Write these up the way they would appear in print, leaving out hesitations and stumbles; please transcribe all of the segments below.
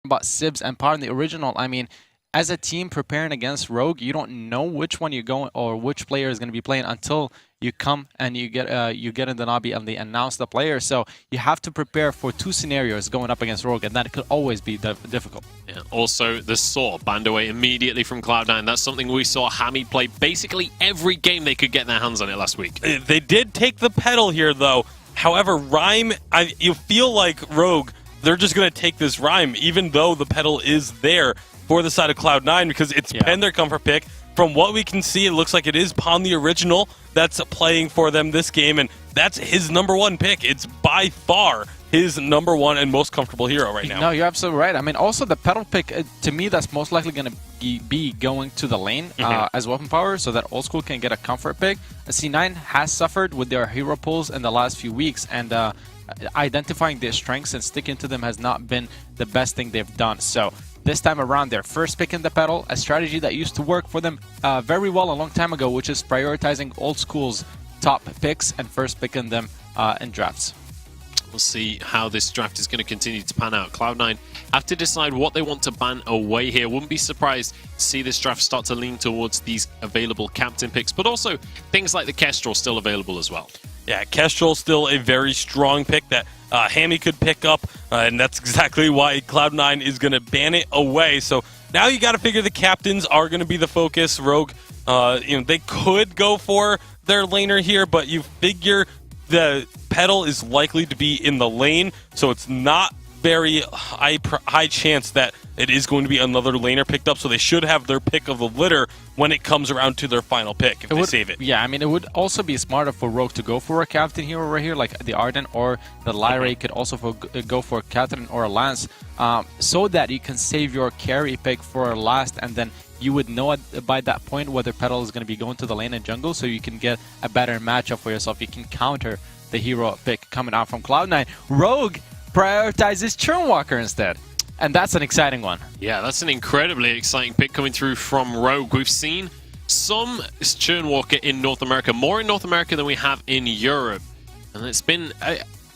about Sibs and Par in the original, I mean, as a team preparing against Rogue, you don't know which one you're going or which player is going to be playing until you come and you get in the lobby and they announce the player. So you have to prepare for two scenarios going up against Rogue, and that could always be difficult. Yeah. Also, the Saw banned away immediately from Cloud9. That's something we saw Hammy play basically every game they could get their hands on it last week. They did take the pedal here, though. However, Rhyme, you feel like Rogue, they're just going to take this Rhyme, even though the pedal is there for the side of Cloud9, because it's been their comfort pick. From what we can see, it looks like it is Pawn the original that's playing for them this game, and that's his #1 pick. It's by far his #1 and most comfortable hero right now. No, you're absolutely right. I mean, also the pedal pick, to me, that's most likely going to be going to the lane as weapon power, so that Old School can get a comfort pick. C9 has suffered with their hero pulls in the last few weeks, and identifying their strengths and sticking to them has not been the best thing they've done. So this time around, their first pick in the pedal, a strategy that used to work for them very well a long time ago, which is prioritizing Old School's top picks and first picking them in drafts. We'll see how this draft is going to continue to pan out. Cloud9 have to decide what they want to ban away here. Wouldn't be surprised to see this draft start to lean towards these available captain picks, but also things like the Kestrel still available as well. Yeah, Kestrel still a very strong pick that Hammy could pick up, and that's exactly why Cloud9 is going to ban it away. So now you got to figure the captains are going to be the focus. Rogue, they could go for their laner here, but you figure the pedal is likely to be in the lane, so it's not very high chance that it is going to be another laner picked up, so they should have their pick of the litter when it comes around to their final pick if they save it. Yeah, I mean, it would also be smarter for Rogue to go for a captain hero right here, like the Arden or the Lyra. Could also go for a captain or a Lance, so that you can save your carry pick for last, and then you would know by that point whether pedal is going to be going to the lane and jungle, so you can get a better matchup for yourself. You can counter the hero pick coming out from Cloud9. Rogue prioritizes Churnwalker instead, and that's an exciting one. Yeah, that's an incredibly exciting pick coming through from Rogue. We've seen some Churnwalker in North America, more in North America than we have in Europe, and it's been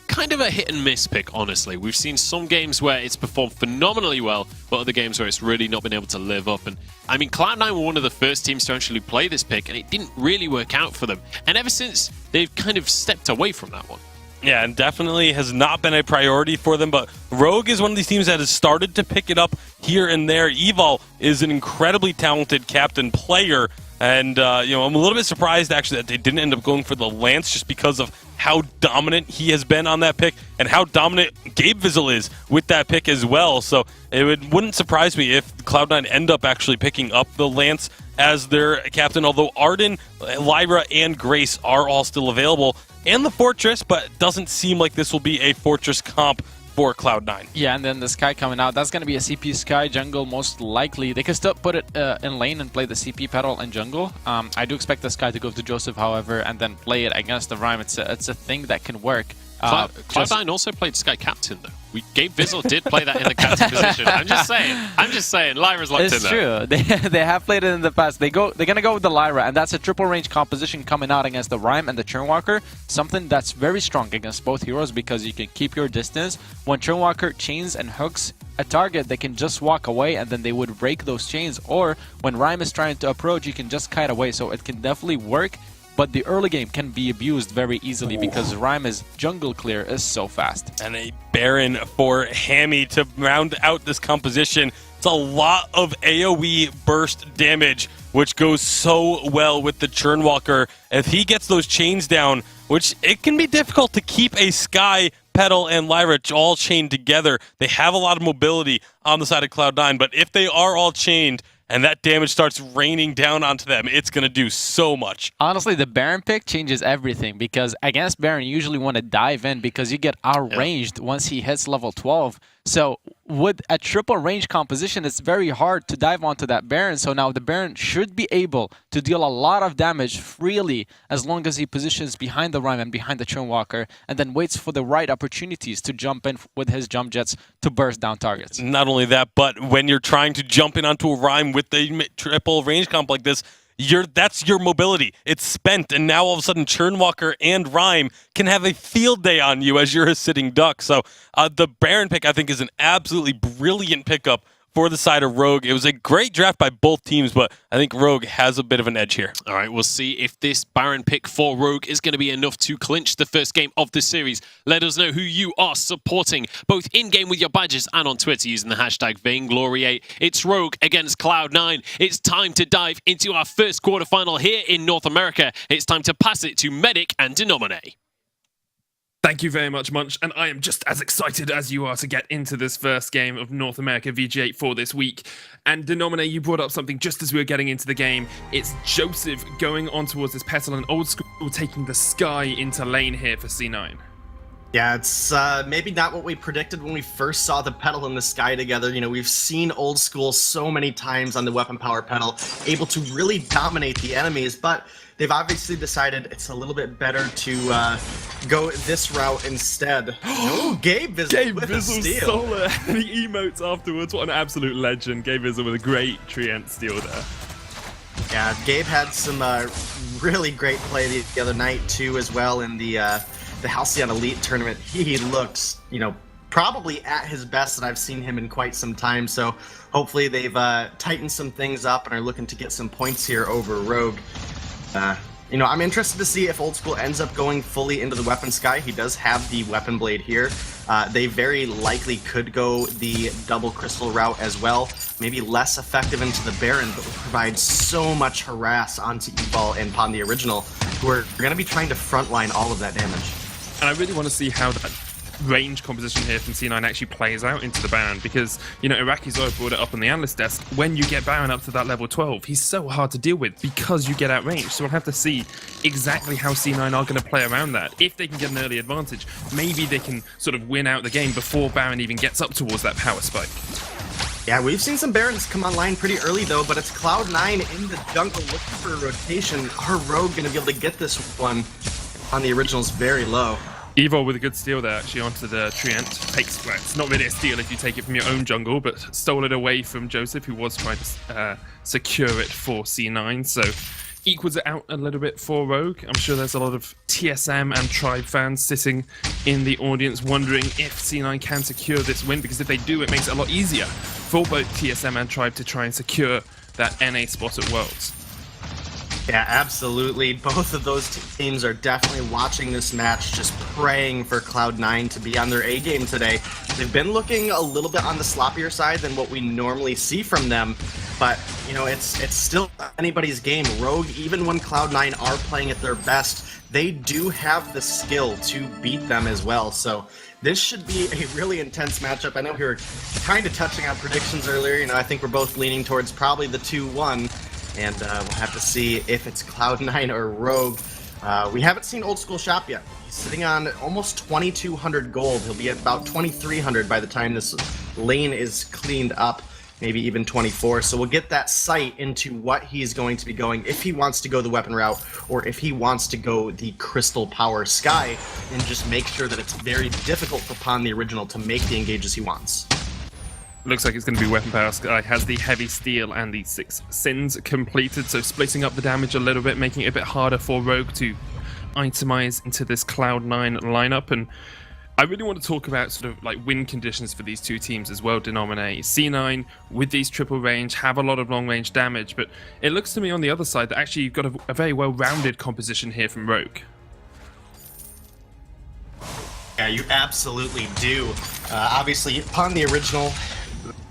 kind of a hit and miss pick, honestly. We've seen some games where it's performed phenomenally well, but other games where it's really not been able to live up. And I mean, Cloud9 were one of the first teams to actually play this pick, and it didn't really work out for them. And ever since, they've kind of stepped away from that one. Yeah, and definitely has not been a priority for them, but Rogue is one of these teams that has started to pick it up here and there. Evil is an incredibly talented captain player, and I'm a little bit surprised actually that they didn't end up going for the Lance, just because of how dominant he has been on that pick and how dominant Gabe Vizzle is with that pick as well. So it wouldn't surprise me if Cloud9 end up actually picking up the Lance as their captain, although Arden, Lyra, and Grace are all still available, and the Fortress, but it doesn't seem like this will be a Fortress comp for Cloud9. Yeah, and then the Sky coming out, that's going to be a CP Sky jungle most likely. They can still put it in lane and play the CP pedal in jungle. I do expect the Sky to go to Joseph, however, and then play it against the Rhyme. It's a thing that can work. Cloud9 also played Sky Captain, though. Gabe Vizzle did play that in the captain position. I'm just saying. Lyra's locked in there. It's true. They have played it in the past. They're going to go with the Lyra, and that's a triple range composition coming out against the Rhyme and the Churnwalker. Something that's very strong against both heroes because you can keep your distance. When Churnwalker chains and hooks a target, they can just walk away, and then they would break those chains. Or when Rhyme is trying to approach, you can just kite away. So it can definitely work. But the early game can be abused very easily because Rhyme's jungle clear is so fast. And a Baron for Hammy to round out this composition. It's a lot of AoE burst damage, which goes so well with the Churnwalker. If he gets those chains down, which it can be difficult to keep a Sky, Petal, and Lyra all chained together. They have a lot of mobility on the side of Cloud9, but if they are all chained, and that damage starts raining down onto them, it's going to do so much. Honestly, the Baron pick changes everything because against Baron, you usually want to dive in because you get outranged once he hits level 12. So with a triple range composition, it's very hard to dive onto that Baron. So now the Baron should be able to deal a lot of damage freely as long as he positions behind the Rhyme and behind the Churnwalker and then waits for the right opportunities to jump in with his jump jets to burst down targets. Not only that, but when you're trying to jump in onto a Rhyme with a triple range comp like this, that's your mobility. It's spent, and now all of a sudden Churnwalker and Rhyme can have a field day on you as you're a sitting duck. So the Baron pick, I think, is an absolutely brilliant pickup for the side of Rogue. It was a great draft by both teams, but I think Rogue has a bit of an edge here. All right, we'll see if this Baron pick for Rogue is going to be enough to clinch the first game of the series. Let us know who you are supporting, both in-game with your badges and on Twitter using the hashtag Vainglory8. It's Rogue against Cloud9. It's time to dive into our first quarterfinal here in North America. It's time to pass it to Medic and Denomine. Thank you very much, Munch, and I am just as excited as you are to get into this first game of North America VG8 for this week. And Denomine, you brought up something just as we were getting into the game. It's Joseph going on towards this Petal and Old School taking the Sky into lane here for C9. Yeah, it's maybe not what we predicted when we first saw the Petal and the Sky together. You know, we've seen Old School so many times on the Weapon Power Petal, able to really dominate the enemies, but they've obviously decided it's a little bit better to go this route instead. Oh, Gabe Vizzle with a steal. Solar, the emotes afterwards. What an absolute legend. Gabe Vizzle with a great Treant steal there. Yeah, Gabe had some really great play the other night too, as well in the Halcyon Elite tournament. He looked, you know, probably at his best that I've seen him in quite some time. So hopefully they've tightened some things up and are looking to get some points here over Rogue. You know, I'm interested to see if Old School ends up going fully into the Weapon Sky. He does have the Weapon Blade here. They very likely could go the double crystal route as well. Maybe less effective into the Baron, but will provide so much harass onto Evil and upon the original, who are going to be trying to frontline all of that damage. And I really want to see how that range composition here from C9 actually plays out into the Baron, because, you know, Iraqi's brought it up on the analyst desk. When you get Baron up to that level 12, he's so hard to deal with because you get outranged. So we'll have to see exactly how C9 are going to play around that. If they can get an early advantage, maybe they can sort of win out the game before Baron even gets up towards that power spike. Yeah, we've seen some Barons come online pretty early though, but it's Cloud9 in the jungle looking for a rotation. Are Rogue going to be able to get this one on the originals very low? Evo with a good steal there, actually, onto the Treant. Takes, well, it's not really a steal if you take it from your own jungle, but stole it away from Joseph, who was trying to secure it for C9. So equals it out a little bit for Rogue. I'm sure there's a lot of TSM and Tribe fans sitting in the audience wondering if C9 can secure this win, because if they do, it makes it a lot easier for both TSM and Tribe to try and secure that NA spot at Worlds. Yeah, absolutely. Both of those teams are definitely watching this match, just praying for Cloud9 to be on their A game today. They've been looking a little bit on the sloppier side than what we normally see from them, but, you know, it's still anybody's game. Rogue, even when Cloud9 are playing at their best, they do have the skill to beat them as well. So this should be a really intense matchup. I know we were kind of touching on predictions earlier. You know, I think we're both leaning towards probably the 2-1. And we'll have to see if it's Cloud9 or Rogue. We haven't seen Old School shop yet. He's sitting on almost 2,200 gold. He'll be at about 2,300 by the time this lane is cleaned up, maybe even 24. So we'll get that sight into what he's going to be going, if he wants to go the weapon route, or if he wants to go the Crystal Power Sky, and just make sure that it's very difficult for Pon the Original to make the engages he wants. Looks like it's going to be Weapon Power Sky. Has the Heavy Steel and the 6 Sins completed, so splitting up the damage a little bit, making it a bit harder for Rogue to itemize into this Cloud9 lineup. And I really want to talk about sort of like win conditions for these two teams as well, Denomine. C9 with these triple range have a lot of long range damage, but it looks to me on the other side that actually you've got a very well-rounded composition here from Rogue. Yeah, you absolutely do. Obviously, upon the original,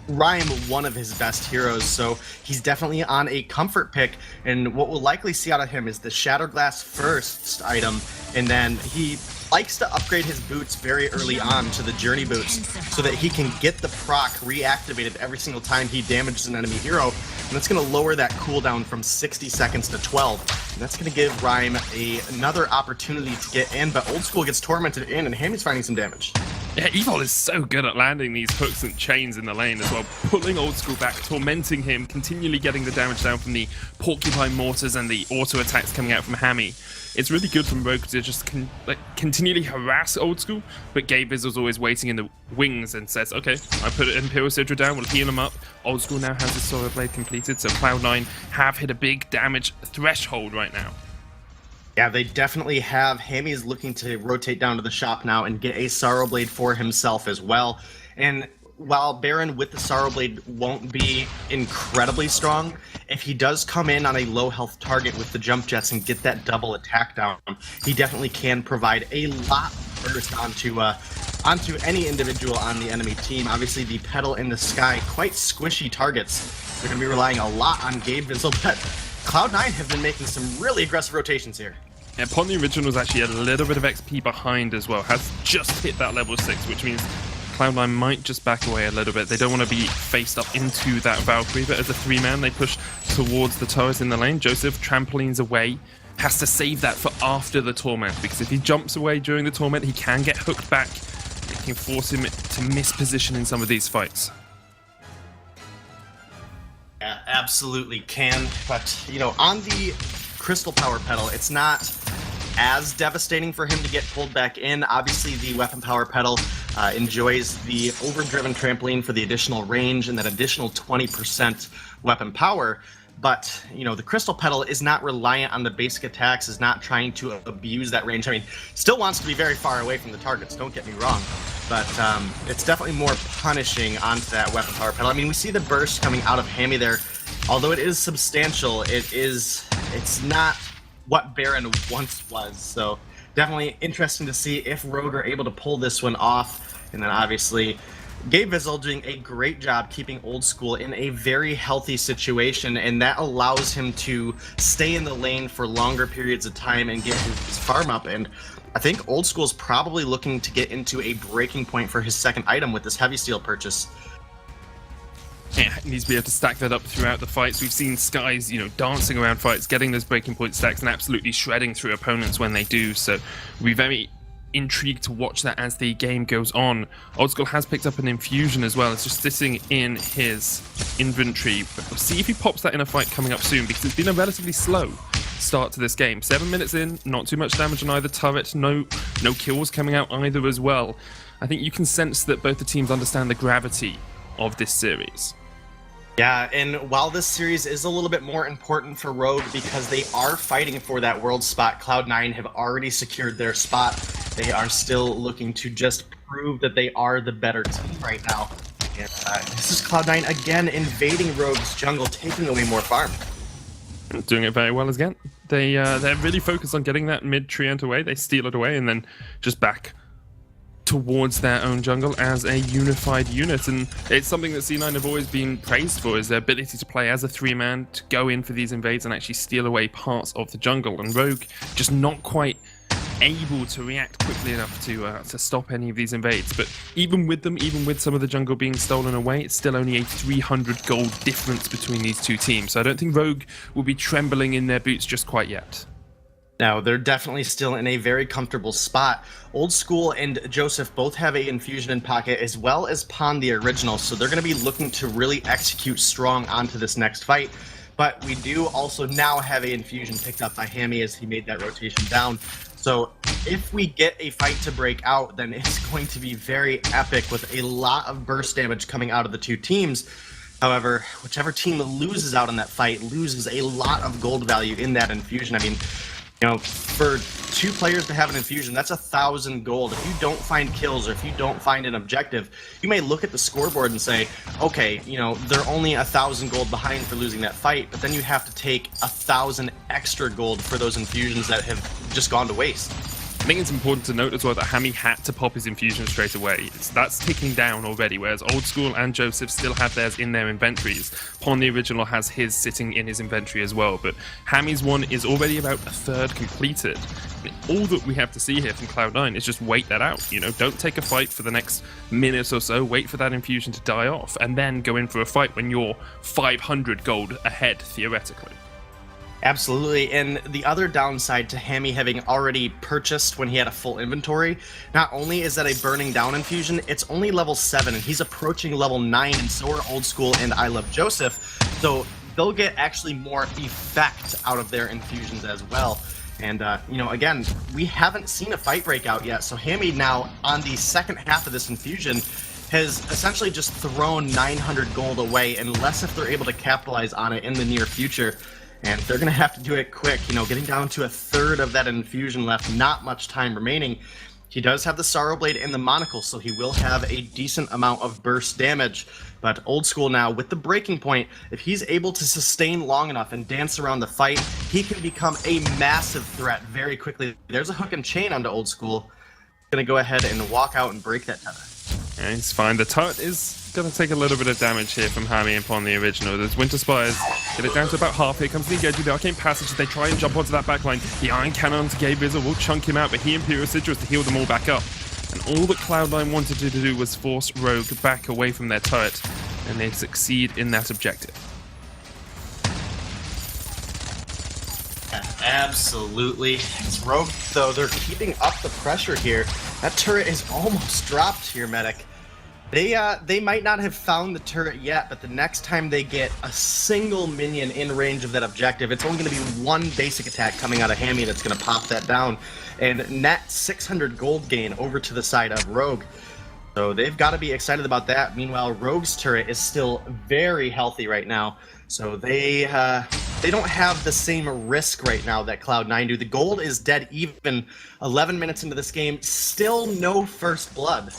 Rhyme one of his best heroes, so he's definitely on a comfort pick, and what we'll likely see out of him is the Shattered Glass first item, and then he likes to upgrade his boots very early on to the Journey boots so that he can get the proc reactivated every single time he damages an enemy hero, and that's going to lower that cooldown from 60 seconds to 12, and that's going to give Rhyme another opportunity to get in, but Old School gets tormented in, and Hammy's finding some damage. Yeah, Evil is so good at landing these hooks and chains in the lane as well, pulling Old School back, tormenting him, continually getting the damage down from the Porcupine Mortars and the auto attacks coming out from Hammy. It's really good from Rogue to just continually harass Old School, but Gabe Vizzle's always waiting in the wings and says, okay, I put Imperial Sidra down, we'll heal him up. Old School now has the Sora Blade completed, so Cloud9 have hit a big damage threshold right now. Yeah, they definitely have. Hammy is looking to rotate down to the shop now and get a Sorrow Blade for himself as well. And while Baron with the Sorrow Blade won't be incredibly strong, if he does come in on a low health target with the jump jets and get that double attack down, he definitely can provide a lot of burst onto any individual on the enemy team. Obviously, the Petal in the Sky, quite squishy targets. They're going to be relying a lot on Gabe Vizzle, but Cloud9 have been making some really aggressive rotations here. Yeah, Pon the Original is actually a little bit of XP behind as well. Has just hit that level 6, which means Cloud9 might just back away a little bit. They don't want to be faced up into that Valkyrie, but as a 3-man, they push towards the towers in the lane. Joseph trampolines away, has to save that for after the Torment, because if he jumps away during the Torment, he can get hooked back. It can force him to miss position in some of these fights. Yeah, absolutely can. But, you know, on the Crystal Power Petal, it's not as devastating for him to get pulled back in. Obviously, the Weapon Power Petal enjoys the overdriven trampoline for the additional range and that additional 20% weapon power. But, you know, the Crystal Petal is not reliant on the basic attacks, is not trying to abuse that range. I mean, still wants to be very far away from the targets, don't get me wrong. But it's definitely more punishing onto that Weapon Power Petal. I mean, we see the burst coming out of Hammy there. Although it is substantial, it's not what Baron once was. So definitely interesting to see if Rogue are able to pull this one off. And then obviously Gabe Vizzle doing a great job keeping Old School in a very healthy situation, and that allows him to stay in the lane for longer periods of time and get his farm up. And I think Old School is probably looking to get into a breaking point for his second item with this Heavy Steel purchase. Yeah, he needs to be able to stack that up throughout the fights. We've seen Skies, you know, dancing around fights, getting those breaking point stacks and absolutely shredding through opponents when they do. So we're very intrigued to watch that as the game goes on. Old School has picked up an infusion as well. It's just sitting in his inventory. But we'll see if he pops that in a fight coming up soon, because it's been a relatively slow start to this game. 7 minutes in, not too much damage on either turret, no kills coming out either as well. I think you can sense that both the teams understand the gravity of this series. Yeah, and while this series is a little bit more important for Rogue because they are fighting for that world spot, Cloud9 have already secured their spot. They are still looking to just prove that they are the better team right now. And this is Cloud9 again invading Rogue's jungle, taking away more farm. Doing it very well again. They're really focused on getting that mid treant away. They steal it away and then just back towards their own jungle as a unified unit. And it's something that C9 have always been praised for, is their ability to play as a 3-man, to go in for these invades and actually steal away parts of the jungle. And Rogue just not quite able to react quickly enough to stop any of these invades. But even with them, even with some of the jungle being stolen away, it's still only a 300 gold difference between these two teams. So I don't think Rogue will be trembling in their boots just quite yet. Now, they're definitely still in a very comfortable spot. Old School and Joseph both have a infusion in pocket, as well as Pon the Original, so they're going to be looking to really execute strong onto this next fight. But we do also now have a infusion picked up by Hammy as he made that rotation down. So if we get a fight to break out, then it's going to be very epic with a lot of burst damage coming out of the two teams. However, whichever team loses out in that fight loses a lot of gold value in that infusion. I mean, you know, for two players to have an infusion, that's 1,000 gold. If you don't find kills or if you don't find an objective, you may look at the scoreboard and say, okay, you know, they're only 1,000 gold behind for losing that fight, but then you have to take 1,000 extra gold for those infusions that have just gone to waste. I think it's important to note as well that Hammy had to pop his infusion straight away. That's ticking down already, whereas Old School and Joseph still have theirs in their inventories. Pon the Original has his sitting in his inventory as well, but Hammy's one is already about a third completed. All that we have to see here from Cloud9 is just wait that out. You know, don't take a fight for the next minute or so, wait for that infusion to die off, and then go in for a fight when you're 500 gold ahead, theoretically. Absolutely, and the other downside to Hammy having already purchased when he had a full inventory, not only is that a burning down infusion, it's only level 7, and he's approaching level 9, and so are Old School and I Love Joseph, so they'll get actually more effect out of their infusions as well. And, you know, again, we haven't seen a fight break out yet, so Hammy now, on the second half of this infusion, has essentially just thrown 900 gold away, unless if they're able to capitalize on it in the near future. And they're going to have to do it quick, you know, getting down to a third of that infusion left, not much time remaining. He does have the Sorrow Blade and the Monocle, so he will have a decent amount of burst damage. But Old School now, with the breaking point, if he's able to sustain long enough and dance around the fight, he can become a massive threat very quickly. There's a hook and chain onto Old School. Going to go ahead and walk out and break that tether. Yeah, it's fine. The turret is going to take a little bit of damage here from Hammy upon the original. There's Winter Spires get it down to about half. Here comes the engage with the Arcane Passage as they try and jump onto that backline. The Iron Cannon to Gabe Vizzle will chunk him out, but he Imperial Sigil to heal them all back up. And all that Cloud9 wanted to do was force Rogue back away from their turret, and they succeed in that objective. Absolutely. It's Rogue, though. They're keeping up the pressure here. That turret is almost dropped here, Medic. They might not have found the turret yet, but the next time they get a single minion in range of that objective, it's only going to be one basic attack coming out of Hammy that's going to pop that down. And net 600 gold gain over to the side of Rogue. So they've got to be excited about that. Meanwhile, Rogue's turret is still very healthy right now. So they don't have the same risk right now that Cloud9 do. The gold is dead even 11 minutes into this game. Still no first blood.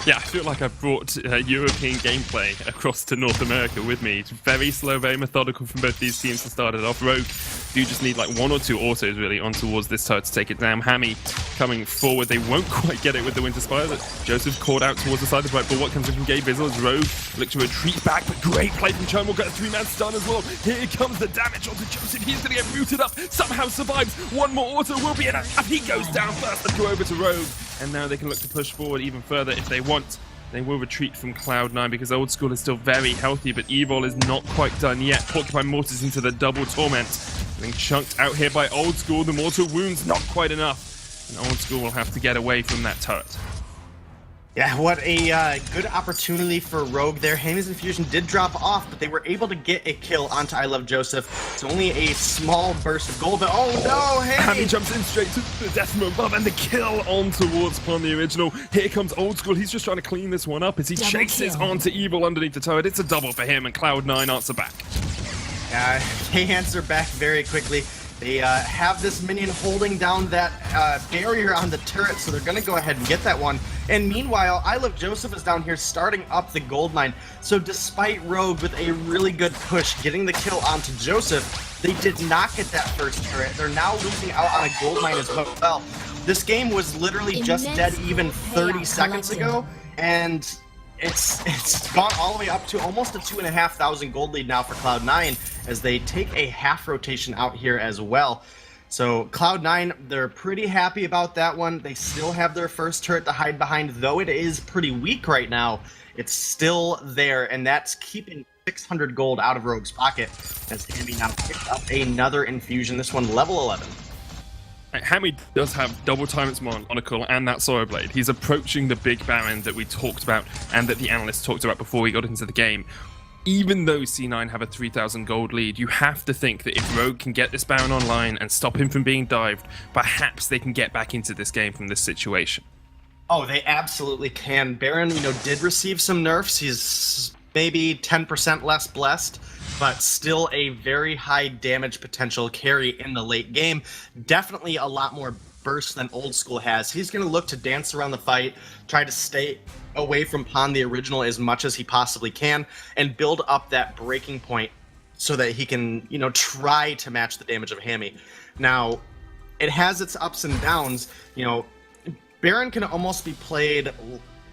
Yeah, I feel like I've brought European gameplay across to North America with me. It's very slow, very methodical from both these teams to start it off. Rogue do just need like one or two autos really on towards this turret to take it down. Hammy coming forward. They won't quite get it with the Winter Spire. Joseph caught out towards the side of the right, but what comes in from Gabe Vizzle is Rogue look to retreat back, but great play from Chum. Will get a 3-man stun as well. Here comes the damage onto Joseph. He's going to get rooted up. Somehow survives. One more auto will be enough. He goes down first. Let's go over to Rogue. And now they can look to push forward even further if they want. They will retreat from Cloud9 because Old School is still very healthy, but Evil is not quite done yet. Porcupine Mortars into the double torment. Being chunked out here by Old School. The mortal wounds not quite enough. And Old School will have to get away from that turret. Yeah, what a good opportunity for Rogue there. Hammy's infusion did drop off, but they were able to get a kill onto I Love Joseph. It's only a small burst of gold, but oh no, Hammy jumps in straight to the Decimum above, and the kill on towards upon the original. Here comes Old School. He's just trying to clean this one up as he chases onto Evil underneath the turret. It's a double for him, and Cloud9 answer back. They answer back very quickly. They have this minion holding down that barrier on the turret, so they're going to go ahead and get that one. And meanwhile, I Love Joseph is down here starting up the gold mine. So despite Rogue with a really good push getting the kill onto Joseph, they did not get that first turret. They're now losing out on a gold mine as well. This game was literally just dead even 30 seconds ago, and it's gone all the way up to almost a 2,500 gold lead now for Cloud9 as they take a half rotation out here as well. So Cloud9, they're pretty happy about that one. They still have their first turret to hide behind, though it is pretty weak right now. It's still there, and that's keeping 600 gold out of Rogue's pocket as Hammy now picked up another infusion, this one level 11. Hammy does have double time its monocle and that Sorrow Blade. He's approaching the big Baron that we talked about and that the analysts talked about before we got into the game. Even though C9 have a 3,000 gold lead, you have to think that if Rogue can get this Baron online and stop him from being dived, perhaps they can get back into this game from this situation. Oh, they absolutely can. Baron, did receive some nerfs. He's maybe 10% less blessed, but still a very high damage potential carry in the late game. Definitely a lot more burst than Old School has. He's going to look to dance around the fight, try to stay away from Pon the original as much as he possibly can, and build up that breaking point so that he can, try to match the damage of Hammy. Now, it has its ups and downs. Baron can almost be played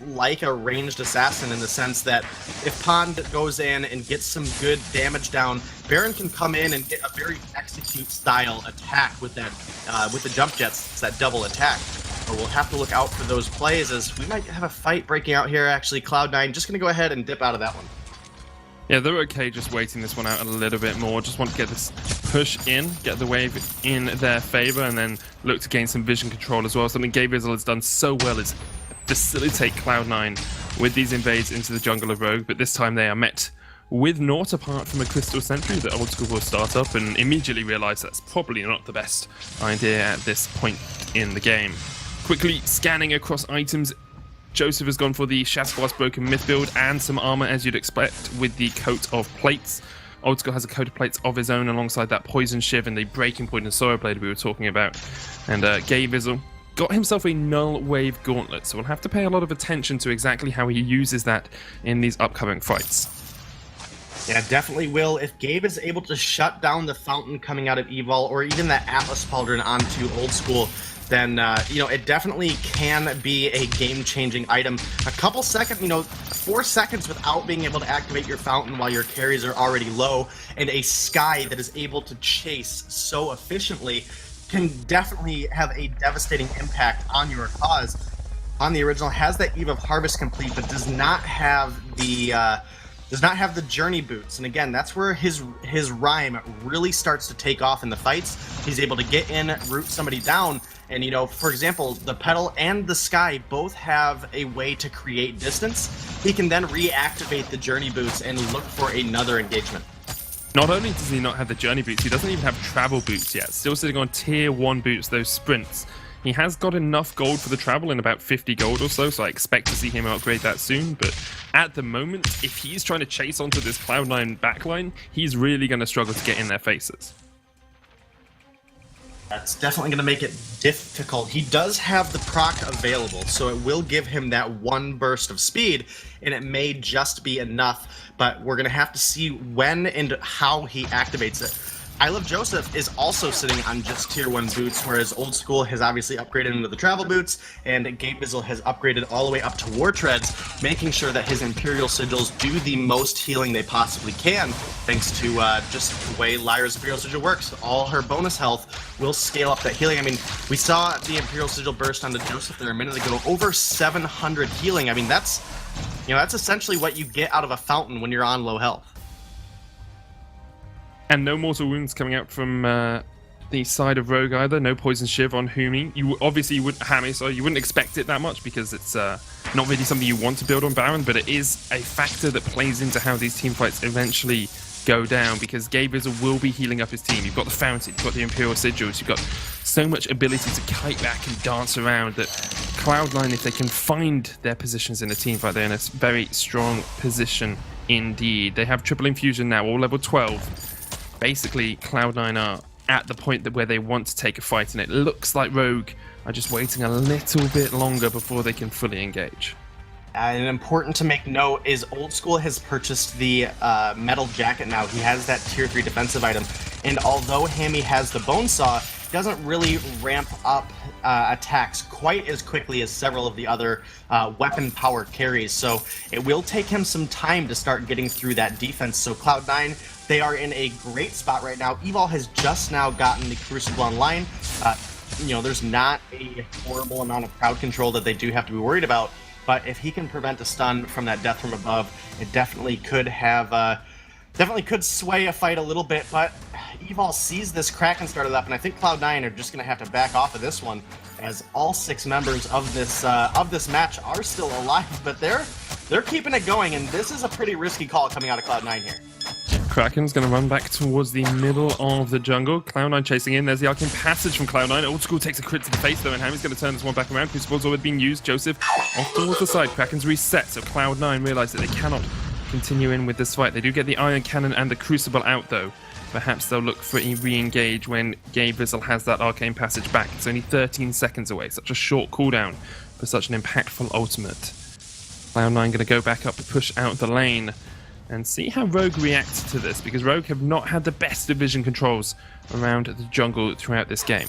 like a ranged assassin in the sense that if Pond goes in and gets some good damage down, Baron can come in and get a very execute style attack with that with the jump jets. It's that double attack. But we'll have to look out for those plays as we might have a fight breaking out here. Actually, Cloud9 just going to go ahead and dip out of that one. Yeah, they're okay just waiting this one out a little bit more. Just want to get this push in, get the wave in their favor, and then look to gain some vision control as well. Something Gabriel has done so well is facilitate Cloud9 with these invades into the jungle of Rogue, but this time they are met with naught apart from a Crystal Sentry that Old School will start up and immediately realize that's probably not the best idea at this point in the game. Quickly scanning across items, Joseph has gone for the Shatterblast Broken Myth build and some armor as you'd expect with the Coat of Plates. Old School has a coat of plates of his own alongside that Poison Shiv and the Breaking Point and Soil Blade we were talking about. And Gabriel got himself a Null Wave Gauntlet, so we'll have to pay a lot of attention to exactly how he uses that in these upcoming fights. Yeah, definitely will. If Gabe is able to shut down the fountain coming out of Evil or even that Atlas Pauldron onto Old School, then, it definitely can be a game-changing item. A couple seconds, 4 seconds without being able to activate your fountain while your carries are already low, and a Sky that is able to chase so efficiently can definitely have a devastating impact on your cause. On the original, has that Eve of Harvest complete, but does not have the journey boots, and again, that's where his rhyme really starts to take off in the fights. He's able to get in, root somebody down, and for example, the Petal and the Sky both have a way to create distance. He can then reactivate the journey boots and look for another engagement. Not only does he not have the journey boots, he doesn't even have travel boots yet. Still sitting on tier 1 boots, those sprints. He has got enough gold for the travel in about 50 gold or so I expect to see him upgrade that soon. But at the moment, if he's trying to chase onto this Cloud9 backline, he's really going to struggle to get in their faces. That's definitely going to make it difficult. He does have the proc available, so it will give him that one burst of speed, and it may just be enough, but we're going to have to see when and how he activates it. I Love Joseph is also sitting on just tier 1 boots, whereas Old School has obviously upgraded into the travel boots, and Gabriel has upgraded all the way up to War Treads, making sure that his Imperial Sigils do the most healing they possibly can, thanks to just the way Lyra's Imperial Sigil works. All her bonus health will scale up that healing. I mean, we saw the Imperial Sigil burst onto Joseph there a minute ago, over 700 healing. I mean, that's essentially what you get out of a fountain when you're on low health. And no mortal wounds coming out from the side of Rogue either. No poison shiv on Humi. You wouldn't expect it that much because it's not really something you want to build on Baron, but it is a factor that plays into how these team fights eventually go down, because Gabriel will be healing up his team. You've got the Fountain, you've got the Imperial Sigils, you've got so much ability to kite back and dance around that Cloud9, if they can find their positions in a team fight, they're in a very strong position indeed. They have triple infusion now, all level 12. Basically, Cloud9 are at the point where they want to take a fight, and it looks like Rogue are just waiting a little bit longer before they can fully engage. And important to make note is Old School has purchased the metal jacket now. He has that tier 3 defensive item, and although Hammy has the bone saw, he doesn't really ramp up attacks quite as quickly as several of the other weapon power carries, so it will take him some time to start getting through that defense. So Cloud9, they are in a great spot right now. Evil has just now gotten the Crucible online. There's not a horrible amount of crowd control that they do have to be worried about, but if he can prevent a stun from that death from above, it definitely could have could sway a fight a little bit. But Evil sees this Kraken started up, and I think Cloud9 are just going to have to back off of this one, as all 6 members of this match are still alive, but they're keeping it going, and this is a pretty risky call coming out of Cloud9 here. Kraken's going to run back towards the middle of the jungle. Cloud9 chasing in. There's the Arcane Passage from Cloud9. Old School takes a crit to the face, though, and Hammy's going to turn this one back around. Crucible's already been used. Joseph off towards the side. Kraken's reset, so Cloud9 realise that they cannot continue in with this fight. They do get the Iron Cannon and the Crucible out, though. Perhaps they'll look for a re-engage when Gabriel has that Arcane Passage back. It's only 13 seconds away. Such a short cooldown for such an impactful ultimate. Cloud9 going to go back up to push out the lane and see how Rogue reacts to this, because Rogue have not had the best division controls around the jungle throughout this game.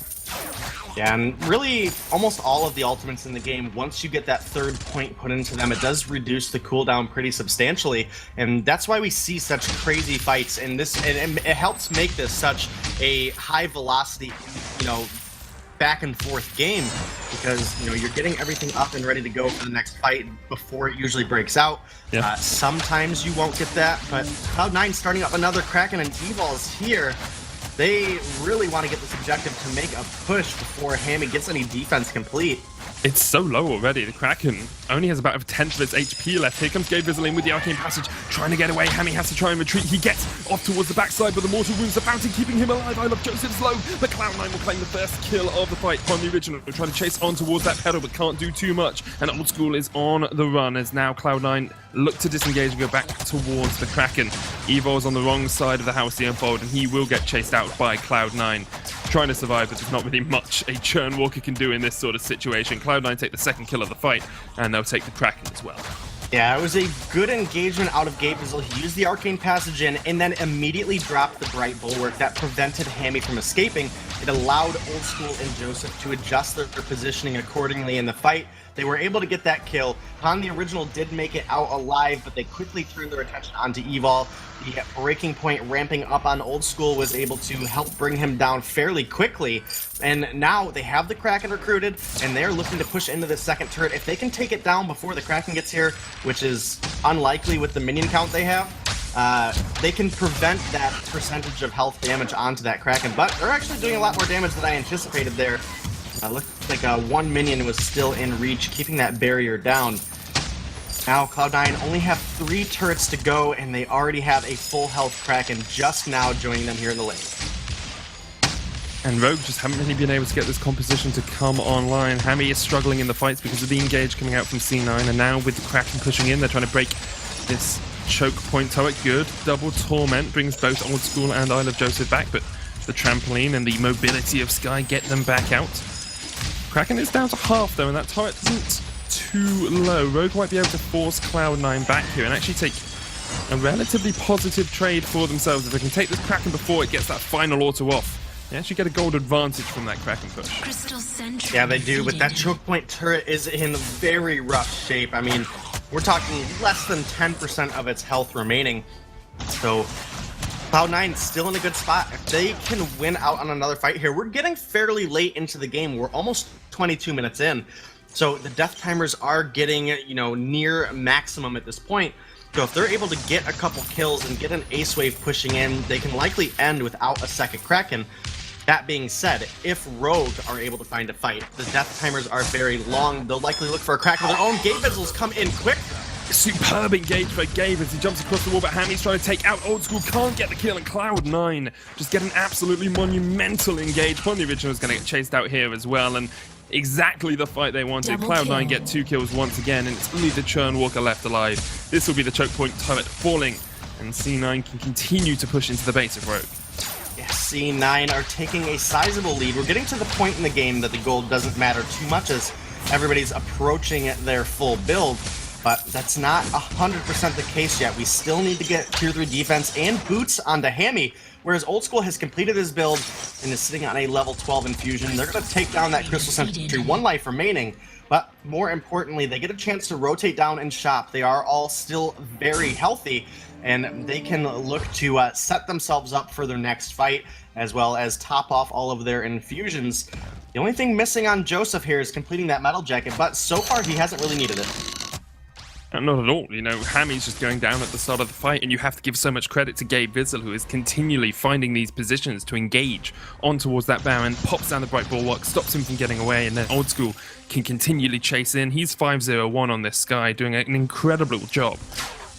Yeah, and really, almost all of the ultimates in the game, once you get that 3rd point put into them, it does reduce the cooldown pretty substantially, and that's why we see such crazy fights. And it helps make this such a high velocity, back and forth game because, you know, you're getting everything up and ready to go for the next fight before it usually breaks out. Yeah. Sometimes you won't get that, but Cloud9 starting up another Kraken and Evil is here. They really want to get this objective to make a push before Hammy gets any defense complete. It's so low already. The Kraken only has about a tenth of its HP left. Here comes Gabe Vizzle in with the Arcane Passage, trying to get away. Hammy has to try and retreat. He gets off towards the backside, but the Mortal Wounds are bounty, keeping him alive. I love Joseph's low, but Cloud9 will claim the first kill of the fight from the original. They're trying to chase on towards that pedal, but can't do too much. And Old School is on the run as now Cloud9 look to disengage and go back towards the Kraken. Evo is on the wrong side of the house, the Unfold, and he will get chased out by Cloud9. Trying to survive, but there's not really much a Churn Walker can do in this sort of situation. Cloud9 take the second kill of the fight, and they'll take the Kraken as well. Yeah, it was a good engagement out of Gabe Vizzle. He used the Arcane Passage in and then immediately dropped the Bright Bulwark that prevented Hammy from escaping. It allowed Old School and Joseph to adjust their positioning accordingly in the fight. They were able to get that kill. Han, the original, did make it out alive, but they quickly turned their attention onto Evol. The breaking point ramping up on Old School was able to help bring him down fairly quickly. And now they have the Kraken recruited, and they're looking to push into the second turret. If they can take it down before the Kraken gets here, which is unlikely with the minion count they have, they can prevent that percentage of health damage onto that Kraken. But they're actually doing a lot more damage than I anticipated there. Looks like one minion was still in reach, keeping that barrier down. Now Cloud9 only have 3 turrets to go, and they already have a full health Kraken just now joining them here in the lane. And Rogue just haven't really been able to get this composition to come online. Hammy is struggling in the fights because of the engage coming out from C9, and now with the Kraken pushing in, they're trying to break this choke point turret. Good. Double Torment brings both Old School and I Love Joseph back, but the trampoline and the mobility of Sky get them back out. Kraken is down to half though, and that turret isn't too low. Rogue might be able to force Cloud9 back here and actually take a relatively positive trade for themselves. If they can take this Kraken before it gets that final auto off, they actually get a gold advantage from that Kraken push. Yeah, they do, but that choke point turret is in very rough shape. I mean, we're talking less than 10% of its health remaining. So Cloud9 still in a good spot. If they can win out on another fight here, we're getting fairly late into the game. We're almost 22 minutes in. So the death timers are getting, you know, near maximum at this point. So if they're able to get a couple kills and get an ace wave pushing in, they can likely end without a second Kraken. That being said, if Rogue are able to find a fight, the death timers are very long. They'll likely look for a Kraken of their own. Gabe Vizzle's come in quick. Superb engage for Gabe as he jumps across the wall, but Hammy's trying to take out Old School, can't get the kill, and Cloud9 just get an absolutely monumental engage. One of the original is going to get chased out here as well, and exactly the fight they wanted. Cloud9 get 2 kills once again, and it's only the Churn Walker left alive. This will be the choke point turret falling, and C9 can continue to push into the base of Rogue. Yeah, C9 are taking a sizable lead. We're getting to the point in the game that the gold doesn't matter too much as everybody's approaching their full build. But that's not 100% the case yet. We still need to get tier 3 defense and boots onto Hammy, whereas Old School has completed his build and is sitting on a level 12 infusion. They're going to take down that Crystal Sentry, 1 life remaining, but more importantly, they get a chance to rotate down and shop. They are all still very healthy, and they can look to set themselves up for their next fight, as well as top off all of their infusions. The only thing missing on Joseph here is completing that metal jacket, but so far he hasn't really needed it. Not at all. You know, Hammy's just going down at the start of the fight, and you have to give so much credit to Gabe Vizzle, who is continually finding these positions to engage on towards that Baron, pops down the Bright Bulwark, stops him from getting away, and then Old School can continually chase in. He's 5-0-1 on this Sky, doing an incredible job